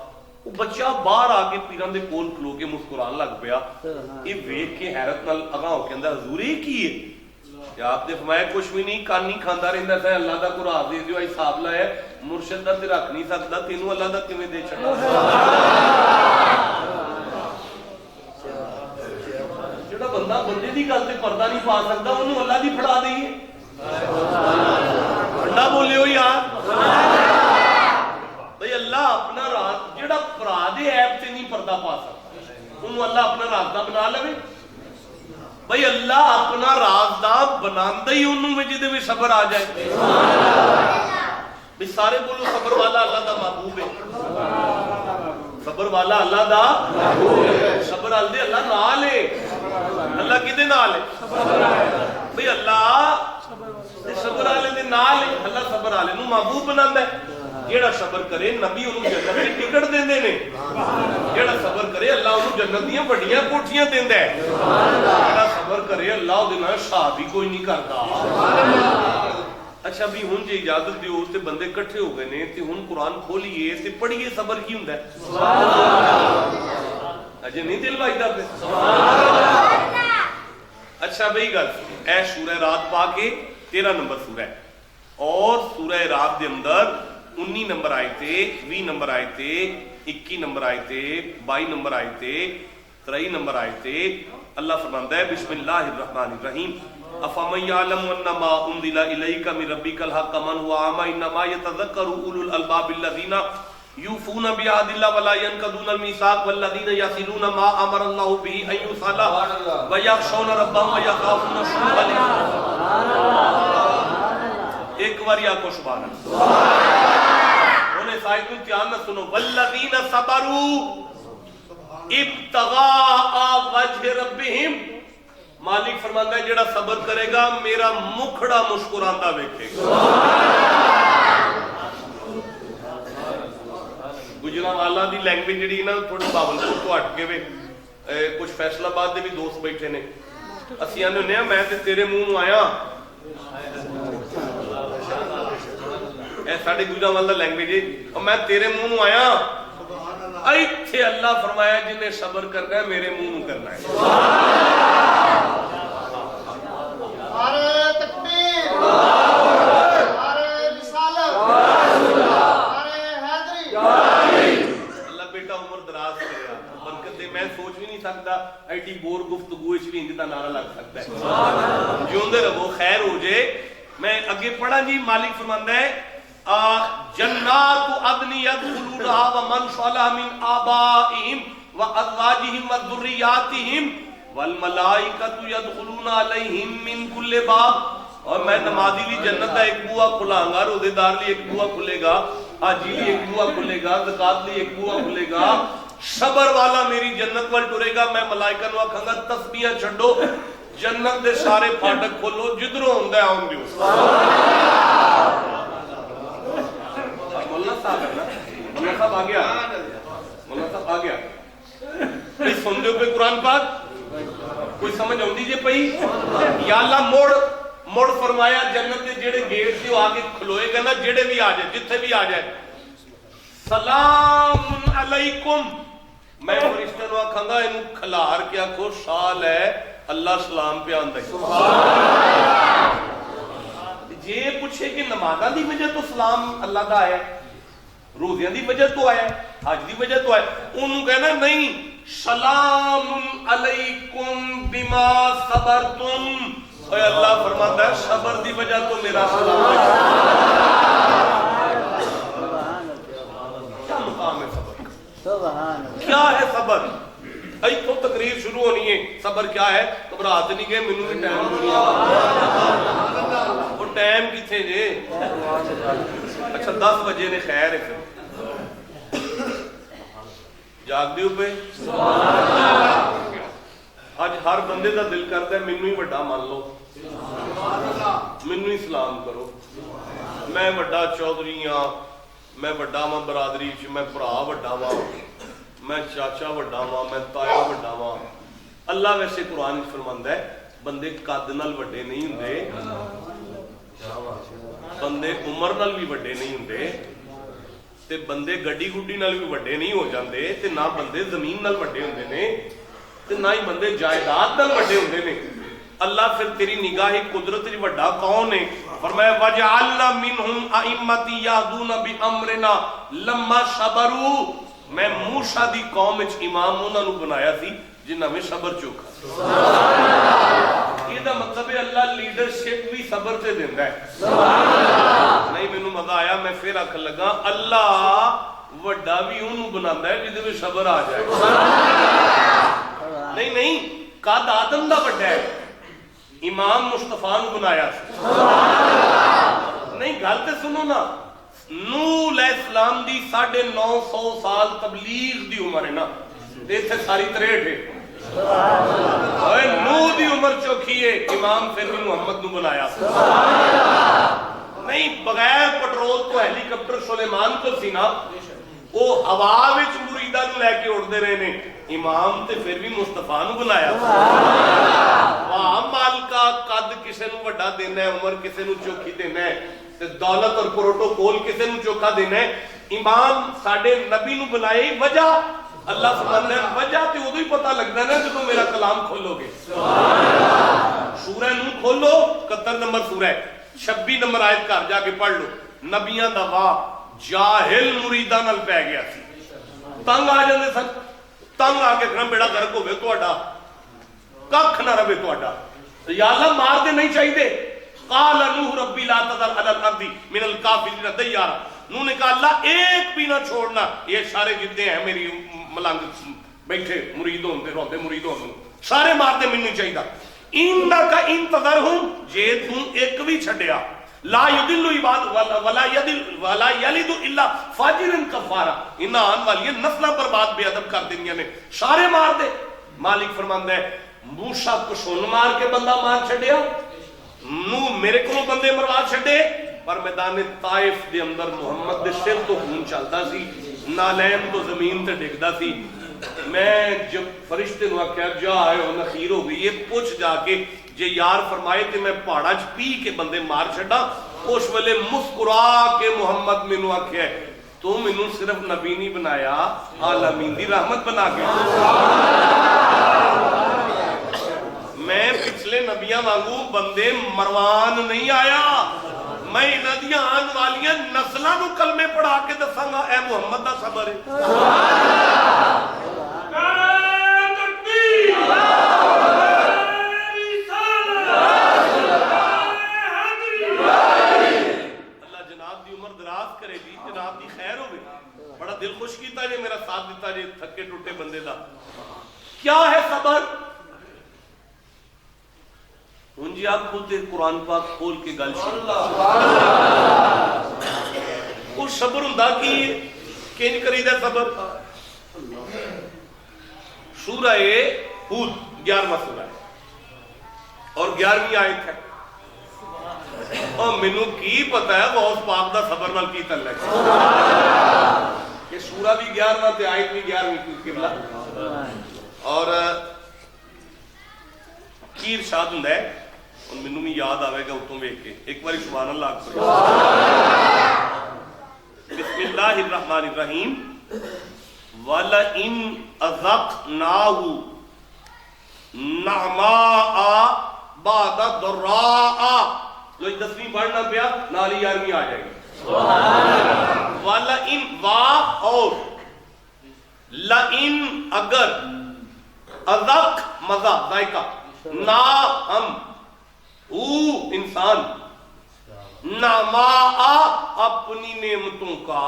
وہ بچہ باہر آ کے پیراں دے کول کھلو کے مسکران لگ پیا. یہ ویکھ کے حیرت نال اگاں ہو کے کہندا حضور یہ کی ہے؟ کہ آپ نے فرمایا کچھ بھی نہیں, کان نہیں کھاندا رہندا سی, اللہ دا کوئی راز دے دیو. حساب لایا مرشد دا تے رکھ نہیں سکدا, تینوں اللہ دا کیویں دے چھڈا. جڑا بندہ بندے دی گل تے پردہ نہیں پا سکدا اونوں اللہ دی پھڑا دئیے. ٹھنڈا بولیو یار. بھئی اللہ اپنا راز جڑا پرا دے عیب تے نہیں پردہ پا سکتا انہوں اللہ اپنا رازداں بنا لے. بھئی اللہ اپنا رازداں بناندا ہی انہوں میں جدے میں صبر آ جائے. بھئی سارے بولو صبر والا اللہ دا محبوب ہے. صبر والا اللہ دا محبوب ہے. صبر والے اللہ نال ہے. اللہ کدے نال ہے؟ بھئی اللہ صبر والے دے نال ہے. اللہ صبر والے نوں محبوب بناندا ہے. جیڑا صبر کرے نبی انہوں جنت کی ٹکٹ دیندے نے، جیڑا صبر کرے اللہ انہوں جنت دیاں بڑیاں کوٹھیاں دیندے ہے، جیڑا صبر کرے اللہ دے نال حساب ہی کوئی نہیں کرتا۔ اچھا بھی ہن جی اجازت دیو تے بندے کٹھے ہو گئے نے تے ہن قرآن کھولیے تے پڑھیے صبر کی ہوندا ہے؟ اجے نہیں دل وجدا پہ؟ اچھا بھئی گل اے سورہ رات پا کے 13 نمبر سورہ ہے، اور سورہ رات دے اندر 19 نمبر آیتے، 20 نمبر آیتے، 21 نمبر آیتے، 22 نمبر آیتے، 23 نمبر آیتے، اللہ فرماندا ہے بسم اللہ الرحمن الرحیم افمن یعلم انما انزل الیک من ربک الحق من هو اعمی انما یتذکر اولو الالباب الذین یوفون بعہد اللہ ولا ینقضون المیثاق والذین یصلون ما امر اللہ به ان یوصل ویخشون ربهم ویخافون سوء الحساب۔ ایک بار یا کو سبحان اللہ، انہیں سائیکل دھیان نہ سنو، والذین صبروا ابتغاء وجہ ربہم، مالک فرماتا ہے جڑا صبر کرے گا میرا مکھڑا مسکراندہ دیکھے گا۔ گجرانوالہ دی لینگویج جڑی نا تھوڑی باولپور تو ہٹ کے کچھ فیصل آباد دے بھی دوست بیٹھے نے، اسی آنے ہونے ہیں میں تے تیرے منہ آیا، ایسا ڈے گجرانوالہ لینگویج ہے، اور میں تیرے منہ آیا، ایتھے اللہ فرمایا جنہیں صبر کرنا ہے میرے منہ کرنا ہے۔ نعرہ تکبیر، نعرہ رسالت، نعرہ حیدری۔ اللہ بیٹا عمر دراز کریا، برکت دے، میں سوچ بھی نہیں سکتا ایڈی بور گفتگو اس بھی انجدہ نعرہ لگ سکتا ہے، جیوندے رہو خیر ہو جائے۔ میں اگے پڑھا جی، مالک فرماندہ ہے جنات عدن يدخلونها ومن صلح من آبائهم وازواجهم وذرياتهم والملائکۃ يدخلون علیہم من کل باب، اور میں نمازی لی جنت کا ایک بوا کھلاں گا، روزے دار لی ایک بوا کھلے گا، حاجی لی ایک بوا کھلے گا، زکات لی ایک بوا کھلے گا، صبر والا میری جنت وال ٹرے گا، میں ملائکہ نو آکھاں گا تسبیحاں چھڈو، جنت دے سارے پھاٹک کھولو، جدروں ہوندا ہے آن دیو۔ مولانا صاحب ہے نا، مولانا صاحب آ گیا، مولانا صاحب آ گیا، کوئی سن دیو پہ قرآن پاک، کوئی سمجھ ہوں دیجئے پئی، یا اللہ موڑ فرمایا جنت دے جڑے گیٹ سے وہ آگے کھلوئے گا نا، جڑے بھی آ جائے جتھے بھی آ جائے، سلام علیکم، میں فرشتے نو آکھاں گا انہوں کھلار کیا کھو شال ہے اللہ سلام پہ آندہ ہے۔ جے پوچھے کہ نمازہ دی وجہ تو سلام اللہ دا ہے، روزیاں دی وجہ تو آیا ہے، حج دی وجہ تو آیا ہے، انہوں کہنا نہیں، سلام علیکم بما صبرتم، اے اللہ فرماتا ہے صبر دی وجہ تو میرا سلام ہے۔ کیا مقام ہے صبر کا؟ کیا ہے صبر؟ ای تو تقریر شروع ہونی ہے، صبر کیا ہے؟ گھبراہٹ نہیں گئے، مینوں بھی ٹائم نہیں آ، وہ ٹائم کتنے جے؟ اچھا 10 بجے نے، خیر ہے پھر جاگ دیو پہ۔ آج ہر بندے دا دل کرتا ہے مینوں ہی بڑا مان لو، مینوں ہی سلام کرو، میں بڑا چودھری ہاں، میں بڑا ماں برادری چ، میں بھرا بڑا ماں، میں چاچا بڑا ماں، میں تایا بڑا ماں۔ اللہ ویسے قرآن فرماندا ہے بندے قد نال وڈے نہیں ہوندے، بندے عمر نال بھی وڈے نہیں ہوندے، تے بندے گڈی گڈی نال بھی وڈے نہیں ہو جاندے، تے نہ بندے زمین نال وڈے ہوندے نے، تے نہ ہی بندے جائیداد نال وڈے ہوندے نے۔ اللہ پھر تیری نگاہ قدرت وچ وڈا کون ہے؟ فرمایا وجعلنا منہم ائمۃ یہدون بامرنا لما صبروا، میں موسیٰ دی قوم وچ امام انہاں نو بنایا سی جنہاں میں صبر چوکھا۔ یہ دا مطلب ہے اللہ لیڈرشپ بھی صبر سے دیندا ہے۔ نہیں مینوں مزہ آیا، میں پھر آکھن لگا اللہ وڈا بھی انہوں بناندا ہے جدے میں صبر آ جائے۔ نہیں قد آدم دا وڈا ہے، امام مصطفیٰ نو بنایا سی۔ نہیں گل تے سنو نا، نوح علیہ السلام دی 950 سال تبلیغ دی عمر ہے نا، ایتھے ساری 63 ہے۔ نوح دی عمر چوکھی ہے، امام پھر بھی محمد نو بنایا۔ نہیں بغیر پٹرول تو ہیلی کاپٹر سلیمان کو سی نا وہ ہوا وچ مریداں نوں لے کے اڑدے رہے نے امام تے پھر بھی مصطفیٰ نوں بنایا واہ مالکا قد کسے نوں وڈا دینا ہے عمر کسے نوں چوکھی دینا ہے تے دولت اور پروٹوکول کسے نوں چوکھا دینا ہے امام ساڈے نبی نوں بنائے وجہ اللہ فرماتا ہے وجہ تے اودوں ہی پتہ لگدا ہے نا جدوں میرا کلام کھولو گے سبحان اللہ سورہ نور کھولو 71 نمبر سورہ ہے 26 نمبر آیت گھر جا کے پڑھ لو نبیاں دا واہ جاہل مریداں نال پہ گیا سی تنگ آ جاندے سن تنگ آ کے کہنا بیڑا غرق ہوے تہاڈا ککھ نہ رہے تہاڈا یا اللہ مار دے نہیں چاہیے قال نوح ربی لا تذر علی الارض من الکافرین دیارا نوح نے کہا اللہ ایک بھی نہ چھوڑنا یہ سارے جتنے ہیں میری ملنگ بیٹھے مرید ہوندے روندے مرید ہوندے سارے مار دے مینوں چاہیے انک انتظرہم جے تو ایک بھی چھڈیا لا یدل عباد ولا یلد الا فاجرا کفارا انہاں آن والی نسلاں برباد بے ادب کر دینیاں نے سارے مار دے مالک فرماندا ہے موسیٰ کو سن مار کے بندہ مار چھڈیا نو میرے کو بندے مروا چھڈے پر میدان طائف دے اندر محمد دے سر تو خون چلدا سی نالین تو زمین تے ڈگدا سی میں جب فرشتے نو آکھیا جا آئے ہو نخیر ہو گئی یہ پوچھ جا کے جے یار فرمائے تے میں پہاڑا چ پی کے بندے مار چھڈا اس ویلے مسکرا کے محمد مینوں آکھیا تو مینوں صرف نبی نہیں بنایا عالمین دی رحمت بنا کے میں پچھلے نبیاں وانگو بندے مروان نہیں آیا میں انہاں دیاں آن والیاں نسلاں نوں کلمے پڑھا کے دساں گا اے محمد دا صبر ہے بڑا دل خوش کیتا جے میرا ساتھ دیتا جے تھکے ٹوٹے بندے دا کیا ہے صبر ان جی آپ خود قرآن پاک کھول کے گل وہ صبر ہوندا کی کینج کریدا صبر سورہ ہود 11واں سورہ ہے اور 11ویں آیت ہے اور مینوں کی پتہ ہے غوث پاک دا صبر نال کی تعلق ہے کہ سورہ بھی 11واں تے آیت بھی 11ویں قبلہ اور کی ارشاد ہوندا ہے اور مینوں بھی یاد آوے گا اتوں ویکھ کے ایک بار سبحان اللہ کرو بسم اللہ الرحمن الرحیم وَلَئِنْ أَذَقْنَاهُ نَعْمَاءَ بَعْدَ ضَرَّاءَ جو 10ویں پڑھنا پیا نالی 11ویں آ جائے گی وَلَئِنْ وا اور لَئِنْ اگر اذق مزہ ذائقہ نا ہم انسان نعماء اپنی نعمتوں کا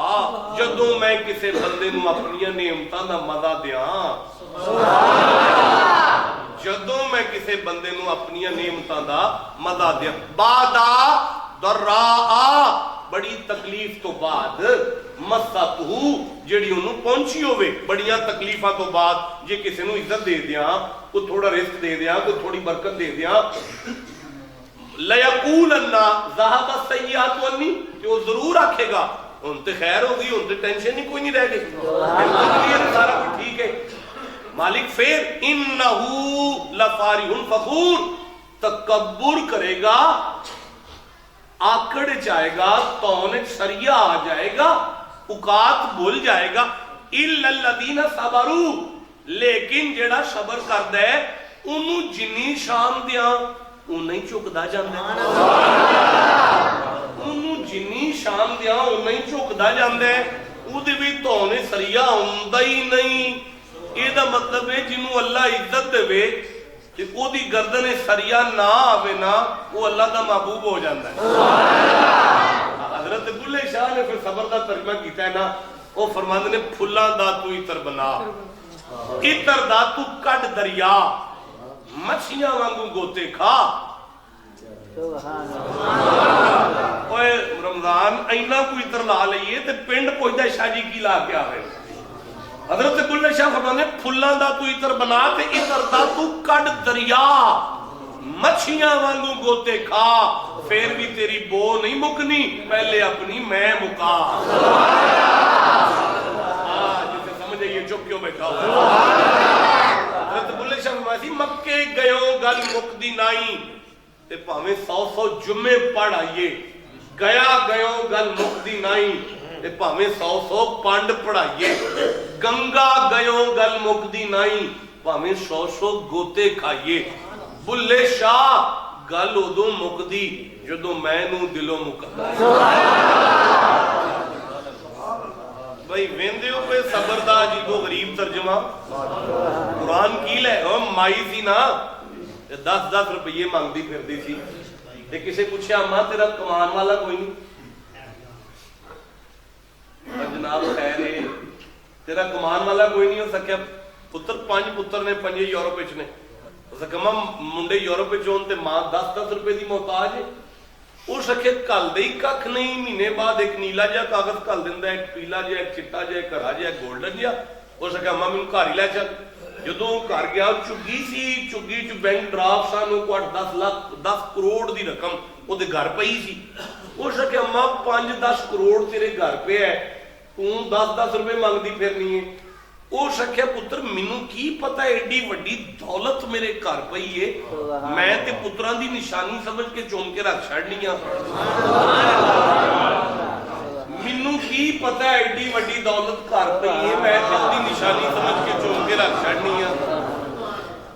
جدوں میں کسے بندے نو اپنی نعمتاں دا مزہ دیاں جدوں میں کسے بندے نو اپنی نعمتاں دا مزہ دیاں بعدا ضراء بڑی تکلیف تو بعد مساتہ جڑی انہوں پہنچی ہوئے بڑیاں تکلیفاں تو بعد جے کسے نو عزت دے دیاں کو تھوڑا رزق دے دیاں کو تھوڑی برکت دے دیاں لَيَقُولَنَّ ذَهَبَ السَّيِّئَاتُ عَنِّي کہ وہ ضرور آکھے گا ان تے خیر ہوگی ان تے ٹینشن نہیں کوئی نہیں رہ گئی سارا کچھ ٹھیک ہے مالک پھر اِنَّهُ لَفَارِحٌ فَخُورٌ تکبر کرے گا آکڑ جائے گا تونے سریہ آ جائے گا اوقات بھول جائے گا إِلَّا الَّذِينَ صَبَرُوا لیکن جڑا صبر کردہ ہے انہوں جنی شان دیاں انہیں چکدا جاندے انہوں جنی شان دیاں انہیں چکدا جاندے او دے بھی تونے سریہ ہوندہ ہی نہیں یہ دا مطلب ہے جنہوں اللہ عزت دے وے کہ او دی گردن سریہ نہ آوے نا وہ اللہ دا محبوب ہو جاندہ ہے حضرت بلے شاہ نے پھر صبر دا ترجمہ کیتا ہے نا وہ فرماندے نے پھلا دا تو اتر بنا اتر دا تو کٹ دریا مچھیاں وانگوں گوتے کھا اوے رمضان اینا کوئی اتر لا لئیے تے پنڈ پوچھتا شاہ جی کی لا کے آوے حضرت بلے شاہ فرماندے پھلا دا تو اتر بنا تے اتر دا تو کٹ دریا مچھیاں وانگو گوتے کھا پھر بھی تیری بو نہیں مکنی پہلے اپنی میں مکا جسے سمجھے یہ چپ کیوں بیٹھا ہوا حضرت بلے شاہ فرمایا مکے گیوں گل مکدی نائی تے پاویں 100 جمعے پڑھ آئیے گیا گیوں گل مکدی نائی تے پاویں 100 پانڈ پڑھائیے گنگا گیوں گل مکدی نائی پاویں 100 گوتے کھائیے بلے شاہ گل ادو مکدی جدو میں نو دلوں مکدا بھائی ویندے ہو پہ صبر دا عجیب و غریب ترجمہ قرآن کی لے مائی سی نا 10 روپیے مانگدی پھردی سی تے کسے پوچھا ماں تیرا کمان والا کوئی نہیں جناب خیر ہے تیرا کمان والا کوئی نہیں ہو سکیا پتر 5 پتر نے 5 یورپ وچ نے اس کہ ماں منڈے یورپ وچ ہون تے ماں 10 روپے دی محتاج ہے اس رکھے کل دے ککھ نہیں مہینے بعد ایک نیلا جہا کاغذ کل دیندا ایک پیلا جہا ایک چٹا جہا ایک ہرا جہا ایک گولڈن جہا اس کہ ماں مینوں گھر ہی لے چل جدوں گھر گیا چگی سی چگی چ بینک ڈرافٹ سانو کو 10 کروڑ دی رقم وہ دے گھر پئی سی اس کہ ماں 5-10 کروڑ تیرے گھر پہ ہے تو 10 روپے مانگدی پھرنی ہے وہ شکھیا پتر مینوں کی پتہ ایڈی وڈی دولت میرے گھر پئی ہے میں تے پتران دی نشانی سمجھ کے چوم کے رکھ چھڑنی ہاں مینوں کی پتہ ایڈی وڈی دولت گھر پئی ہے میں تے دی نشانی سمجھ کے چوم کے رکھ چھڑنی ہاں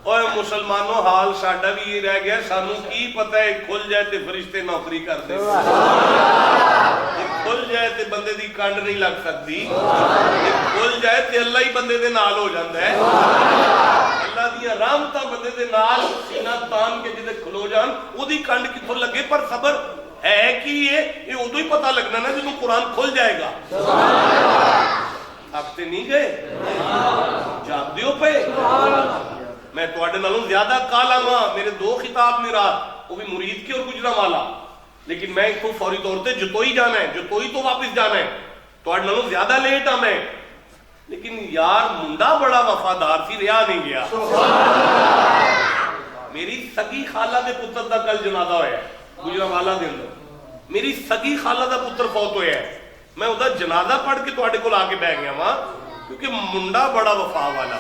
اوے مسلمانوں حال ساڈا بھی یہ رہ گیا سانوں کی پتہ ہے کھل جائے تے فرشتے نوکری کر دے کھل جائے تے بندے دی کانڈ نہیں لگ سکتی کھل جائے تے اللہ ہی بندے دے نال ہو جاندہ ہے اللہ دیا رحمتاں بندے دے نال سینہ تان کے جدے کھلو جان وہ دی کانڈ کتھوں لگے پر صبر ہے کہ یہ ادو ہی پتہ لگنا نا جدوں قرآن کھل جائے گا ہفتے نہیں گئے جاگ دیو پہ میں تواڈے نالوں زیادہ کالا ماں میرے 2 خطاب میرا وہ بھی مرید کے اور گجرا والا لیکن میں اس کو فوری طور سے جتوئی جانا ہے جتوئی تو واپس جانا ہے تواڈے نالوں زیادہ لیٹ ہاں میں لیکن یار منڈا بڑا وفادار سی رہا نہیں گیا میری سگی خالہ دے پتر دا کل جنازہ ہویا ہے گجرا والا دے اندر میری سگی خالہ دا پتر فوت ہویا ہے میں ادا جنازہ پڑھ کے تواڈے کول آ کے بیٹھ گیا ماں کیونکہ منڈا بڑا وفا والا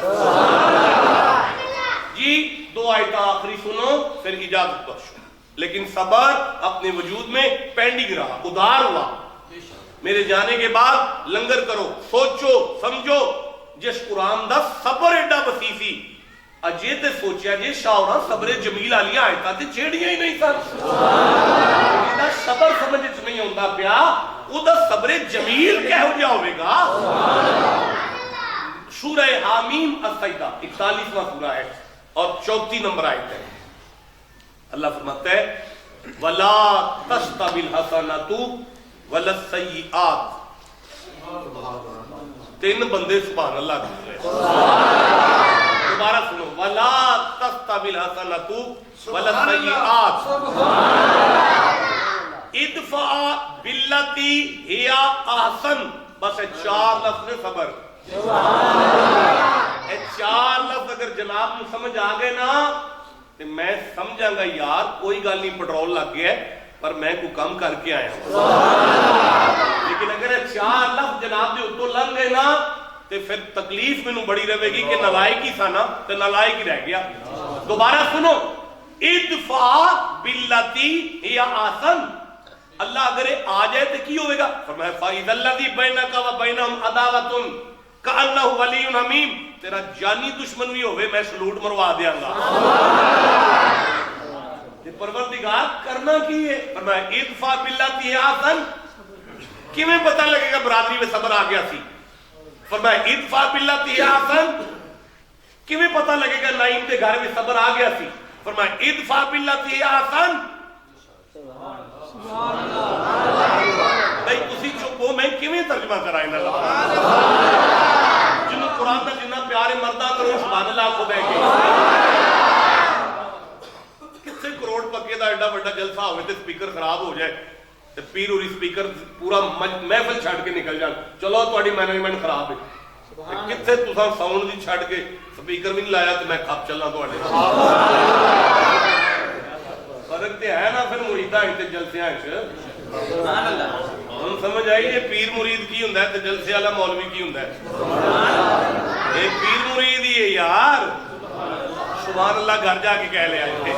جی 2 آیتیں آخری سنو پھر اجازت بخشو لیکن صبر اپنے وجود میں پینڈنگ رہا ادار ہوا میرے جانے کے بعد لنگر کرو سوچو سمجھو جس قرآن دا صبر ایڈا وسیع سی اجے تے سوچیا جے شاہراں صبر جمیل والیاں آیتاں تے چھیڑیاں ہی نہیں سن جدا صبر سمجھ وچ نہیں ہوندا پیا او دا صبر جمیل کہو جا ہوے گا سورہ حامیم السجدہ 41واں سورہ ہے اور 34 نمبر آیت ہے اللہ فرماتا ہے وَلَا تَسْتَوِي الْحَسَنَةُ وَلَا السَّيِّئَاتُ 3 بندے سبحان اللہ کہہ رہے دوبارہ سنو وَلَا تَسْتَوِي الْحَسَنَةُ وَلَا السَّيِّئَاتُ اِدْفَعْ بِالَّتِي هِيَ أَحْسَنُ بس 4 لفظ صبر 4 لفظ اگر جناب کو سمجھ آ گئے نا تو میں سمجھاں گا یار کوئی گل نہیں پٹرول لگ گیا ہے پر میں کو کم کر کے آیا ہوں لیکن اگر 4 لفظ جناب دے اتو لگ گئے نا تو پھر تکلیف میں بڑی رہے گی کہ نلائق ہی تھا نا تو نلائق ہی رہ گیا دوبارہ سنو ادفع باللتی ہی آسن اللہ اگر آ جائے تو کی ہوئے گا فرمایا فَإِذَا الَّذِي بَيْنَكَ وَبَيْنَهُمْ عَدَاوَةٌ كَأَنَّهُ وَلِيٌّ حَمِيمٌ تیرا جانی دشمن بھی ہوئے میں سلوٹ مروا دیا گا پروردگار کرنا کی ہے فرمایا ادفع باللتی ہی آسن کیویں پتہ لگے گا برادری میں صبر آ گیا سی فرمایا ادفع باللتی ہی آسن کیویں پتہ لگے گا نائم کے گھر میں صبر آ گیا سی فرمایا ادفع باللتی ہی آسن بھائی تسی چپو میں کیویں ترجمہ کرائیں اللہ جنہوں قرآن کا جنہ پیارے مردہ کرو سبحان اللہ کو بے گئے کسے کروڑ پکے دا ایڈا بڑا جلسہ ہوئے تے سپیکر خراب ہو جائے تے پیر اور سپیکر پورا محفل چھڑ کے نکل جان چلو تواڈی مینجمنٹ خراب ہے کتھے تساں ساؤنڈ دی چھڑ کے سپیکر بھی نہیں لایا تے میں کھپ چلنا تواڈے فرق تے ہے نا پھر مریداں تے جلسیاں وچ سبحان اللہ ہن سمجھ آئی یہ پیر مرید کی ہوندا ہے تے جلسے والا مولوی کی ہوندا ہے سبحان اللہ یہ پیر مرید ہی ہے یار سبحان اللہ گھر جا کے کہہ لے آئے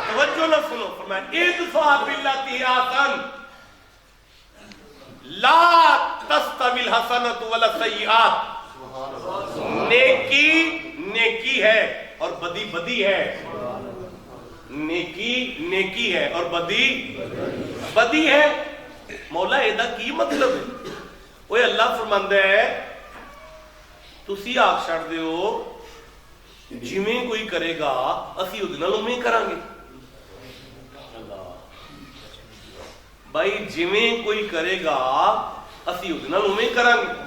توجہ نہ سنو فرمایا ادفع باللتی احسن لا تستوی الحسنۃ ولا السیئات نیکی نیکی ہے اور بدی بدی ہے نیکی نیکی ہے اور بدی بدی ہے مولا ایدہ کی مطلب ہے وہ اللہ فرماندا ہے تسی آگ چھڑ دیو جویں کوئی کرے گا اسی اودے نال اوویں کران گے بھائی جویں کوئی کرے گا اسی اودے نال اوویں کران گے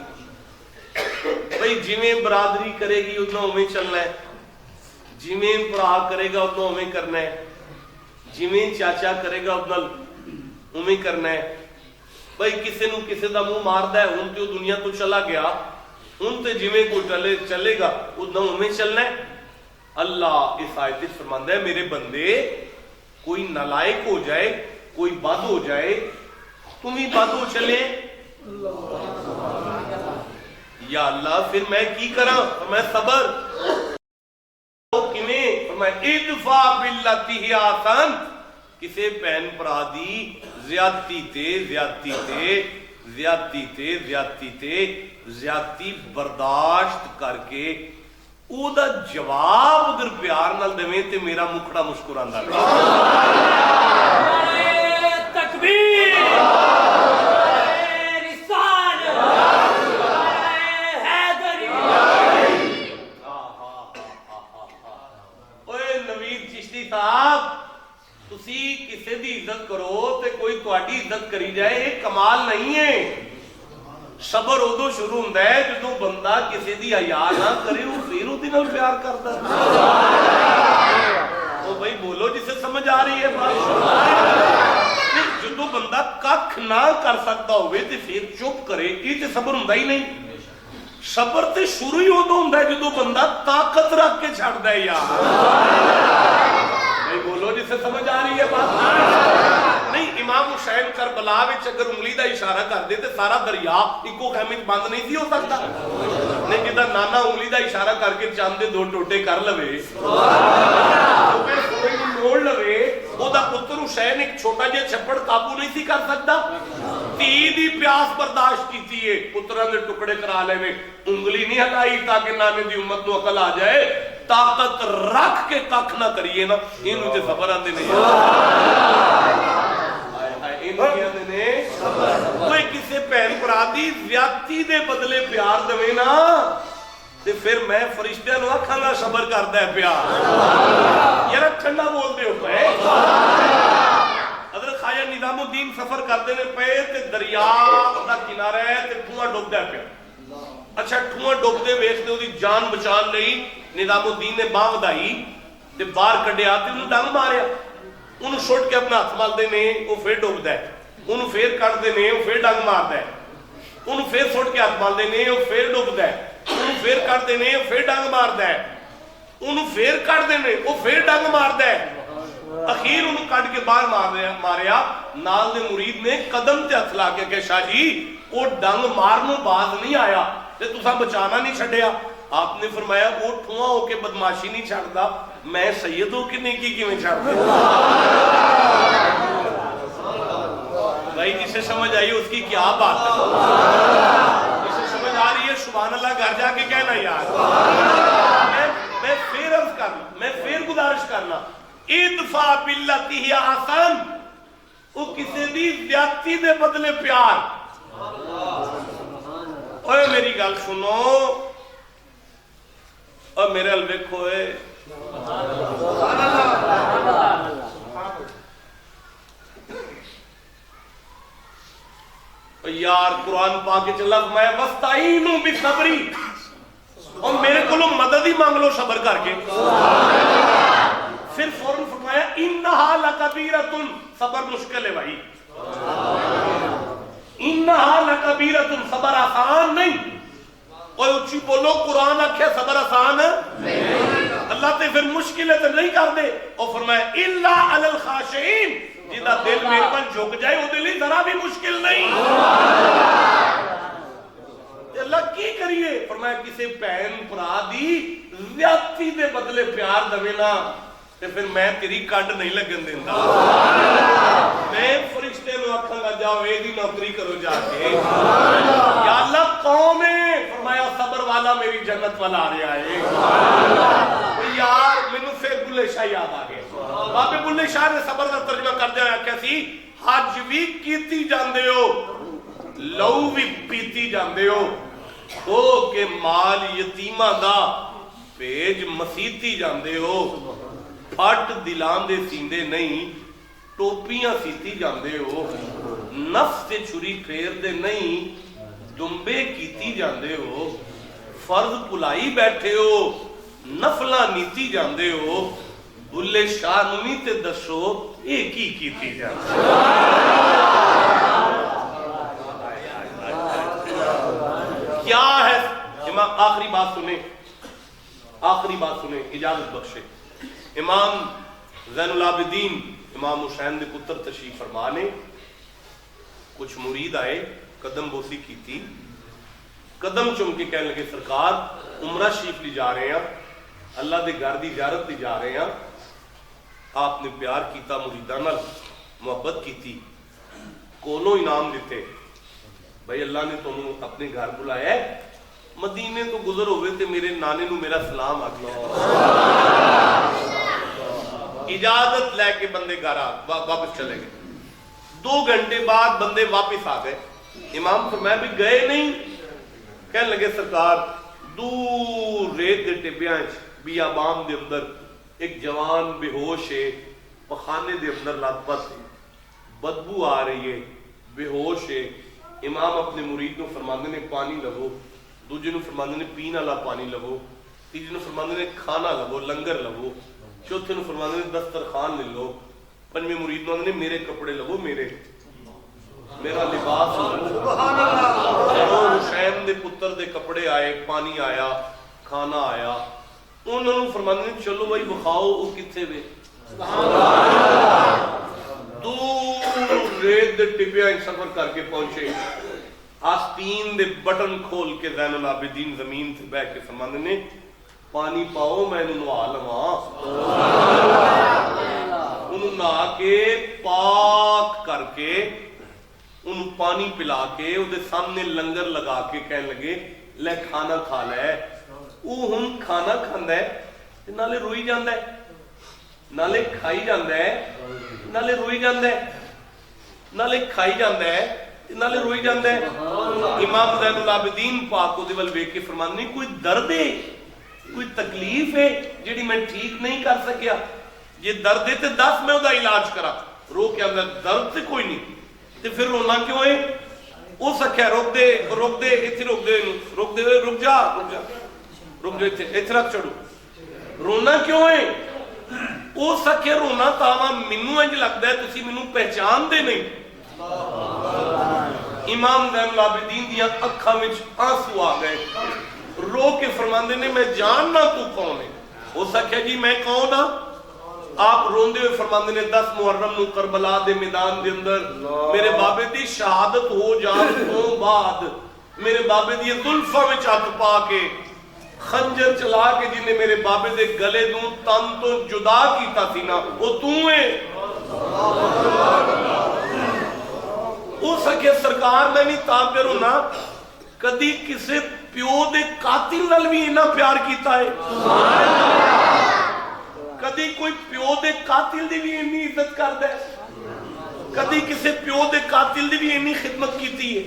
بھائی جویں برادری کرے گی اتنا اوویں چلنا ہے جویں بھرا کرے گا اتنا اوویں کرنا ہے جویں چاچا کرے گا اتنا اوویں کرنا ہے بھائی کسے نو کسے دا منہ ماردا ہے ہن تے دنیا تو چلا گیا ہن تے جویں کوئی چلے گا اتنا اوویں چلنا ہے اللہ اس آیت وچ فرماندا ہے میرے بندے کوئی نالائق ہو جائے کوئی بد ہو جائے تم ہی بد ہو چلے یا اللہ پھر میں کی کراں میں صبر میں ادفع باللتی ہی احسن کسے بہن بھرا دی زیادتی تے برداشت کر کے او دا جواب ادھر پیار نال دیویں تے میرا مکھڑا مسکراندا رہے تکبیر صاحب تسی کسے دی عزت کرو تے کوئی تہاڈی عزت کری جائے یہ کمال نہیں ہے صبر ادو شروع ہوندا ہے جدوں بندہ کسے دی حیا نہ کرے وہ پھر اودے نال پیار کردا ہے او بھائی بولو جسے سمجھ آ رہی ہے بات جدوں بندہ ککھ نہ کر سکتا ہوئے تے پھر چپ کرے یہ تے صبر ہوندا ہی نہیں صبر تے شروع ہی ادو ہوندا ہے جدوں بندہ طاقت رکھ کے چھڑدا ہے یار بولو جسے سمجھ آ رہی ہے بات نہیں امام حسین کربلا وچ اگر انگلی دا اشارہ کر دے تے سارا دریا اکو خیمے وچ بند نہیں سی ہو سکتا نہیں جدا نانا انگلی دا اشارہ کر کے چاند دے دو ٹوٹے کر لوے پھر سورج نوں موڑ لوے او دا پتر حسین ایک چھوٹا جہا چھپڑ قابو نہیں سی کر سکتا تی دی پیاس برداشت کیتی ہے پتراں دے ٹکڑے کرا لے انگلی نہیں ہلائی تاکہ نانے دی امت نو عقل آ جائے طاقت رکھ کے ککھ نہ کریے نا انہوں تے صبر آندے نہیں کوئی کسے بہن بھرا دی زیادتی دے بدلے پیار دوے نا تے پھر میں فرشتیاں نو آکھاں گا صبر کردا ہے پیار یار ٹھنڈا بول دے ہو پے حضرت خواجہ نظام الدین سفر کردے نے پے تے دریا دا کنارہ ہے تے دھواں ڈبدا پیا اچھا ٹھواں ڈبدے ویکھدے اودی جان بچان لئی نظام الدین نے باہ ودائی تے باہر کڈیا تے انہوں ڈنگ ماریا انہوں چھوٹ کے اپنا ہاتھ مالدے نے وہ پھر ڈبدا ہے انہوں پھر کڈدے نے وہ پھر ڈنگ ماردا ہے انہوں پھر چھوٹ کے ہاتھ مالدے نے وہ پھر ڈبدا ہے انہوں پھر کڈدے نے وہ پھر ڈنگ ماردا ہے انہوں پھر کڈدے نے وہ پھر ڈنگ ماردا ہے اخیر انہوں کڈ کے باہر ماریا نال دے مرید نے قدم تے ہتھ لا کے کہ شاہ جی وہ ڈنگ مارنوں باز نہیں آیا تے تساں بچانا نہیں چھڈیا آپ نے فرمایا وہ ٹھواں ہو کے بدماشی نہیں چھڑدا میں سید ہو کے نیکی کیویں چھڑ دوں بھائی جسے سمجھ آئی اس کی کیا بات ہے جسے سمجھ آ رہی ہے سبحان اللہ گھر جا کے کہنا یار میں پھر عرض کرنا میں پھر گزارش کرنا ادفع باللتی ہی احسن وہ کسی دی زیادتی دے بدلے پیار اوے میری گل سنو اور میرے الوے کھوئے یار قرآن پاک کے چلا میں وستعینو بالصبری اور میرے کو لو مدد ہی مانگ لو صبر کر کے پھر فوراً فرمایا انہا لکبیرتن صبر مشکل ہے بھائی انہا لکبیرتن صبر آسان نہیں اور اچھی بولو قرآن آکھے صبر آسان اللہ تے پھر مشکل ہے تو نہیں کر دے. اور فرمایا الا علی الخاشعین, جدا دل میرے پر جھک جائے وہ دل ذرا بھی مشکل نہیں. اللہ کی کریے؟ فرمایا کسی بہن بھرا دی زیادتی دے بدلے پیار دے نا تے پھر میں تیری کڈ نہیں لگن دیندا. میں فرشتے نو آکھاں گا جاؤ اے دی نوکری کرو جا کے. یا اللہ کون ہے؟ فرمایا صبر والا میری جنت والا آ رہا ہے. یار مینوں پھر بلے شاہ یاد آ گئے. بابے بلے شاہ نے صبر دا ترجمہ کر دیا کیسی حج بھی کیتی جاندے ہو لو بھی پیتی جاندے ہو ہو کہ مال یتیمہ دا پیج مسیتی جاندے ہو پھٹ دلان دے سیندے نہیں ٹوپیاں سیتی جاندے ہو نفس تے چھری پھیر دے نہیں دمبے کیتی جاندے ہو فرض پلائی بیٹھے ہو نفلہ نیتی جاندے ہو. بلے شاہ نمی تے دسو ایک ہی کیتی جاندے کیا ہے؟ امام آخری بات سنیں اجازت بخشے. امام زین العابدین امام حسین دے پتر تشریف فرما نے کچھ مرید آئے قدم بوسی کی تھی قدم چم کے کہنے لگے سرکار عمرہ شریف لی جا رہے ہیں اللہ دے گھر دی زیارت لی جا رہے ہیں آپ نے پیار کیتا مریداں نال محبت کیتی کونوں انعام دیتے بھائی اللہ نے تمہیں اپنے گھر بلایا ہے مدینے تو گزر ہوئے تھے میرے نانے نو میرا سلام آگیا. اجازت لے کے بندے گھر واپس چلے گئے. 2 گھنٹے بعد بندے واپس آ گئے. امام فرمایا بھی گئے نہیں. کہنے لگے سرکار دور ریت دے ٹبیاں بیابان دے اندر ایک جوان بے ہوش ہے پخانے دے اندر لت پت بدبو آ رہی ہے بے ہوش ہے. امام اپنے مرید نو فرماندے نے پانی لگو دوجے نو فرماندے نے پین والا پانی لگو تیجے نو فرماندے نے کھانا لگو لنگر لگو چوتھے نو فرماندے نے دسترخوان لے لو پنجویں مرید نو نے میرے کپڑے لگو میرا لباس لگو. حسین دے پتر دے کپڑے آئے پانی آیا کھانا آیا. انہوں نے فرماندے نے چلو بھائی بخاؤ وہ کتھے وے دور ریت دے ٹبیاں سفر کر کے پہنچے. آستین دے بٹن کھول کے زین العابدین زمین سے بیٹھ کے فرماندے نے پانی پاؤ میں انہوں نہا لواں. انہوں نہا کے پاک کر کے انہوں پانی پلا کے وہ سامنے لنگر لگا کے کہنے لگے لے کھانا کھا لے. وہ ہن کھانا کھاندا ہے نالے روئی جاندا ہے نالے کھائی جاندا ہے نالے روئی جاندا ہے نالے کھائی جاندا ہے نالے روئی جاندا ہے. امام زین العابدین پاک دے ول ویکھ کے فرماندے نے کوئی درد ہے کوئی تکلیف ہے جیڑی میں ٹھیک نہیں کر سکیا یہ درد ہے تے دس میں دا علاج کرا. رو کے اندر درد تے کوئی نہیں تے پھر رونا کیوں ہے؟ او سکھیا روک دے ایتھے رک جا ایتھے رکھ چھڑو. رونا کیوں ہے؟ او سکھیا رونا تاواں مینوں انج لگدا ہے تسی مینوں پہچان دے نہیں. امام زین العابدین دیاں اکھاں وچ آنسو آ گئے. رو کے فرماندے نے میں جاننا تو کون ہے. ہو سکیا جی میں کون ہاں؟ آپ روندے ہوئے فرماندے نے 10 محرم نو کربلا دے میدان دے اندر میرے بابے دی شہادت ہو جان تو بعد میرے بابے دی زلفاں وچ ہاتھ پا کے خنجر چلا کے جن نے میرے بابے دے گلے دوں تن تو جدا کیتا سی نا وہ تو ہے. ہو سکے سرکار میں نہیں تاب کروں نا کدی کسے پیو دے قاتل نال بھی انہاں پیار کیتا ہے. کدی کوئی پیو دے قاتل دی بھی انی عزت کردا ہے کدی کسے پیو دے قاتل دی بھی انی خدمت کیتی ہے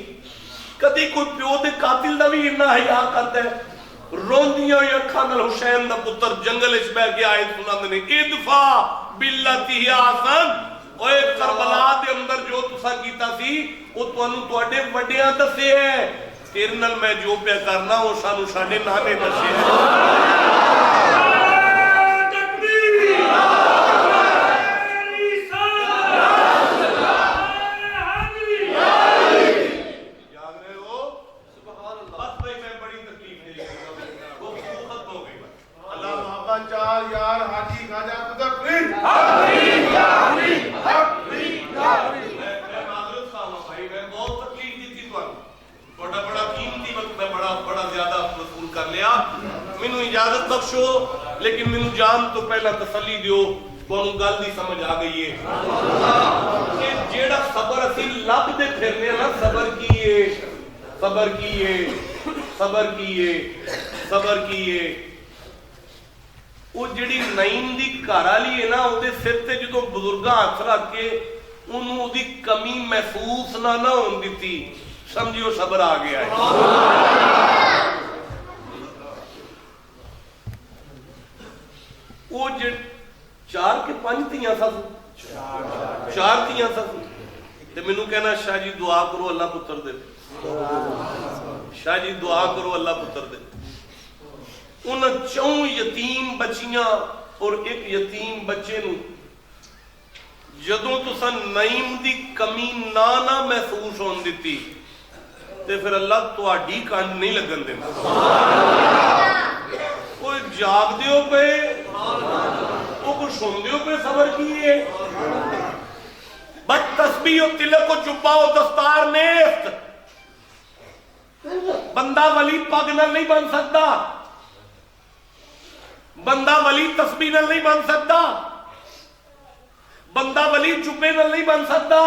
کدی کوئی پیو دے قاتل دا بھی اتنا حیا کردا ہے. روندیاں ہوئی اکھاں نال حسین دا پتر جنگل وچ بیٹھ کے آئے سناندے نے ادفع باللتی ہی احسن. اوے کربلا دے اندر جو تسا کیتا سی او تانوں تواڈے وڈیاں دسے ہے تیرے نال میں جو پیا کرنا او سانوں ساڈے نانے دسے ہے. بخشو لیکن مینوں جان تو پہلا تسلی دیو تانوں گل دی سمجھ آ گئی ہے کہ جیڑا صبر اسی لب دے پھرنے نا صبر کیے صبر کیے صبر کیے صبر کیے وہ جڑی نعیم دی گھر والی ہے نا وہ سر تے جدوں بزرگاں ہاتھ رکھ کے انہوں دی کمی محسوس نہ ہون دتی سمجھو صبر آ گیا ہے وہ چار کے پانچ تیاں سا چار تیاں سا تے مینوں کہنا شاہ جی دعا کرو اللہ پتر دے شاہ جی دعا کرو اللہ پتر دے ان چوں یتیم بچیاں اور ایک یتیم بچے نو جدوں تساں نعیم دی کمی نہ محسوس ہون دتی تے پھر اللہ تہاڈی کنڈ نہیں لگن دیندا کوئی جاگ دیو پہ وہ کچھ سن دیو پہ صبر کیے بس تسبیح و تلک کو چپا و دستار نیست بندہ ولی پگ نہ نہیں بن سکتا بندہ ولی تسبیح نہ نہیں بن سکتا بندہ ولی چپے نہ نہیں بن سکتا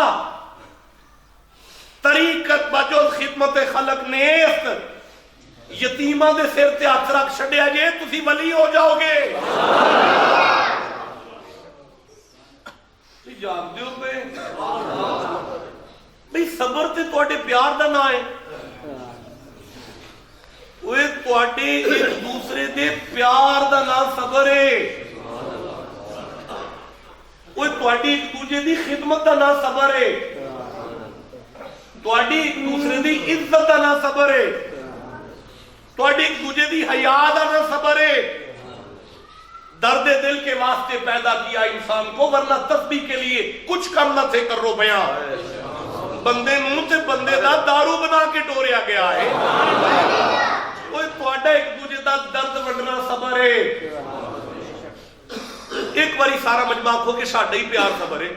طریقت بجو خدمت خلق نیست یتیمہ دے سر تے ہاتھ رکھ چھڈیا جے تسی ولی ہو جاؤ گے جاگ دیو پہ بھئی صبر تے تواڈے پیار دا نام ہے وہ تواڈے ایک دوسرے دے پیار دا نام صبر ہے وہ تواڈی ایک دوسرے دی خدمت دا نام صبر ہے تواڈی ایک دوسرے دی عزت دا نام صبر ہے تواڈی ایک دوسرے دی حیا دا نام صبر ہے درد دل کے واسطے پیدا کیا انسان کو ورنہ تسبیح کے لیے کچھ کم نہ تھے کرو بیان بندے منہ تے بندے دا دارو بنا کے ٹوریا گیا ہے وہ تواڈا ایک دوسرے دا درد وڈنا صبر ہے ایک باری سارا مجمع کھو کے ساڈا ہی پیار صبر ہے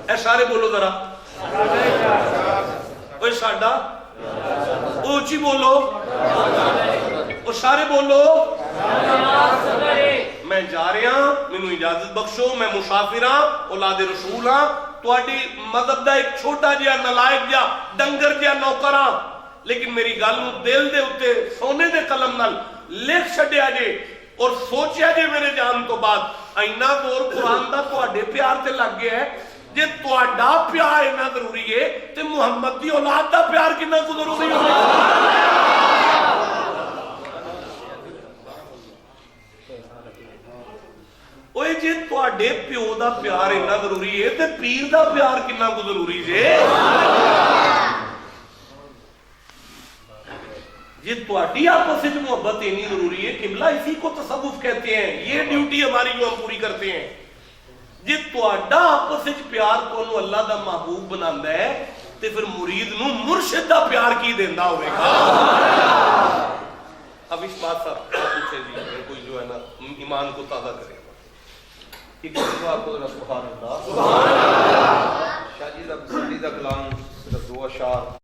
اے سارے بولو ذرا وہ ساڈا اونچی بولو وہ سارے بولو میں جا رہا ہوں مینوں اجازت بخشو میں مسافر ہاں اولاد رسول ہاں تواڈی مذہب دا ایک چھوٹا جہا نالائق جہا ڈنگر جہا نوکر ہاں لیکن میری گل نوں دل دے اوتے سونے دے قلم نال لکھ چھڈیا جے اور سوچیا جے میرے جان تو بعد اینا دور قرآن دا تواڈے پیار تے لگ گیا ہے جے تواڈا پیار اتنا ضروری ہے تے محمد دی اولاد دا پیار کتنا کو ضروری ہے اوے جے تواڈے پیو دا پیار اتنا ضروری ہے تے پیر دا پیار کتنا کو ضروری جے یہ تواڈی آپس میں محبت اتنی ضروری ہے قبلہ اسی کو تصوف کہتے ہیں یہ ڈیوٹی ہماری جو ہم پوری کرتے ہیں جی تواڈا آپس میں پیار کو اللہ دا محبوب بناندا ہے تے پھر مرید نو مرشد دا پیار کی دیندا ہوئے گا اب اس بات صاحب پوچھے جی کوئی جو ہے نا ایمان کو تازہ کرے ایک بات کو سبحان اللہ شاہ جی دا کلام صرف دو اشعار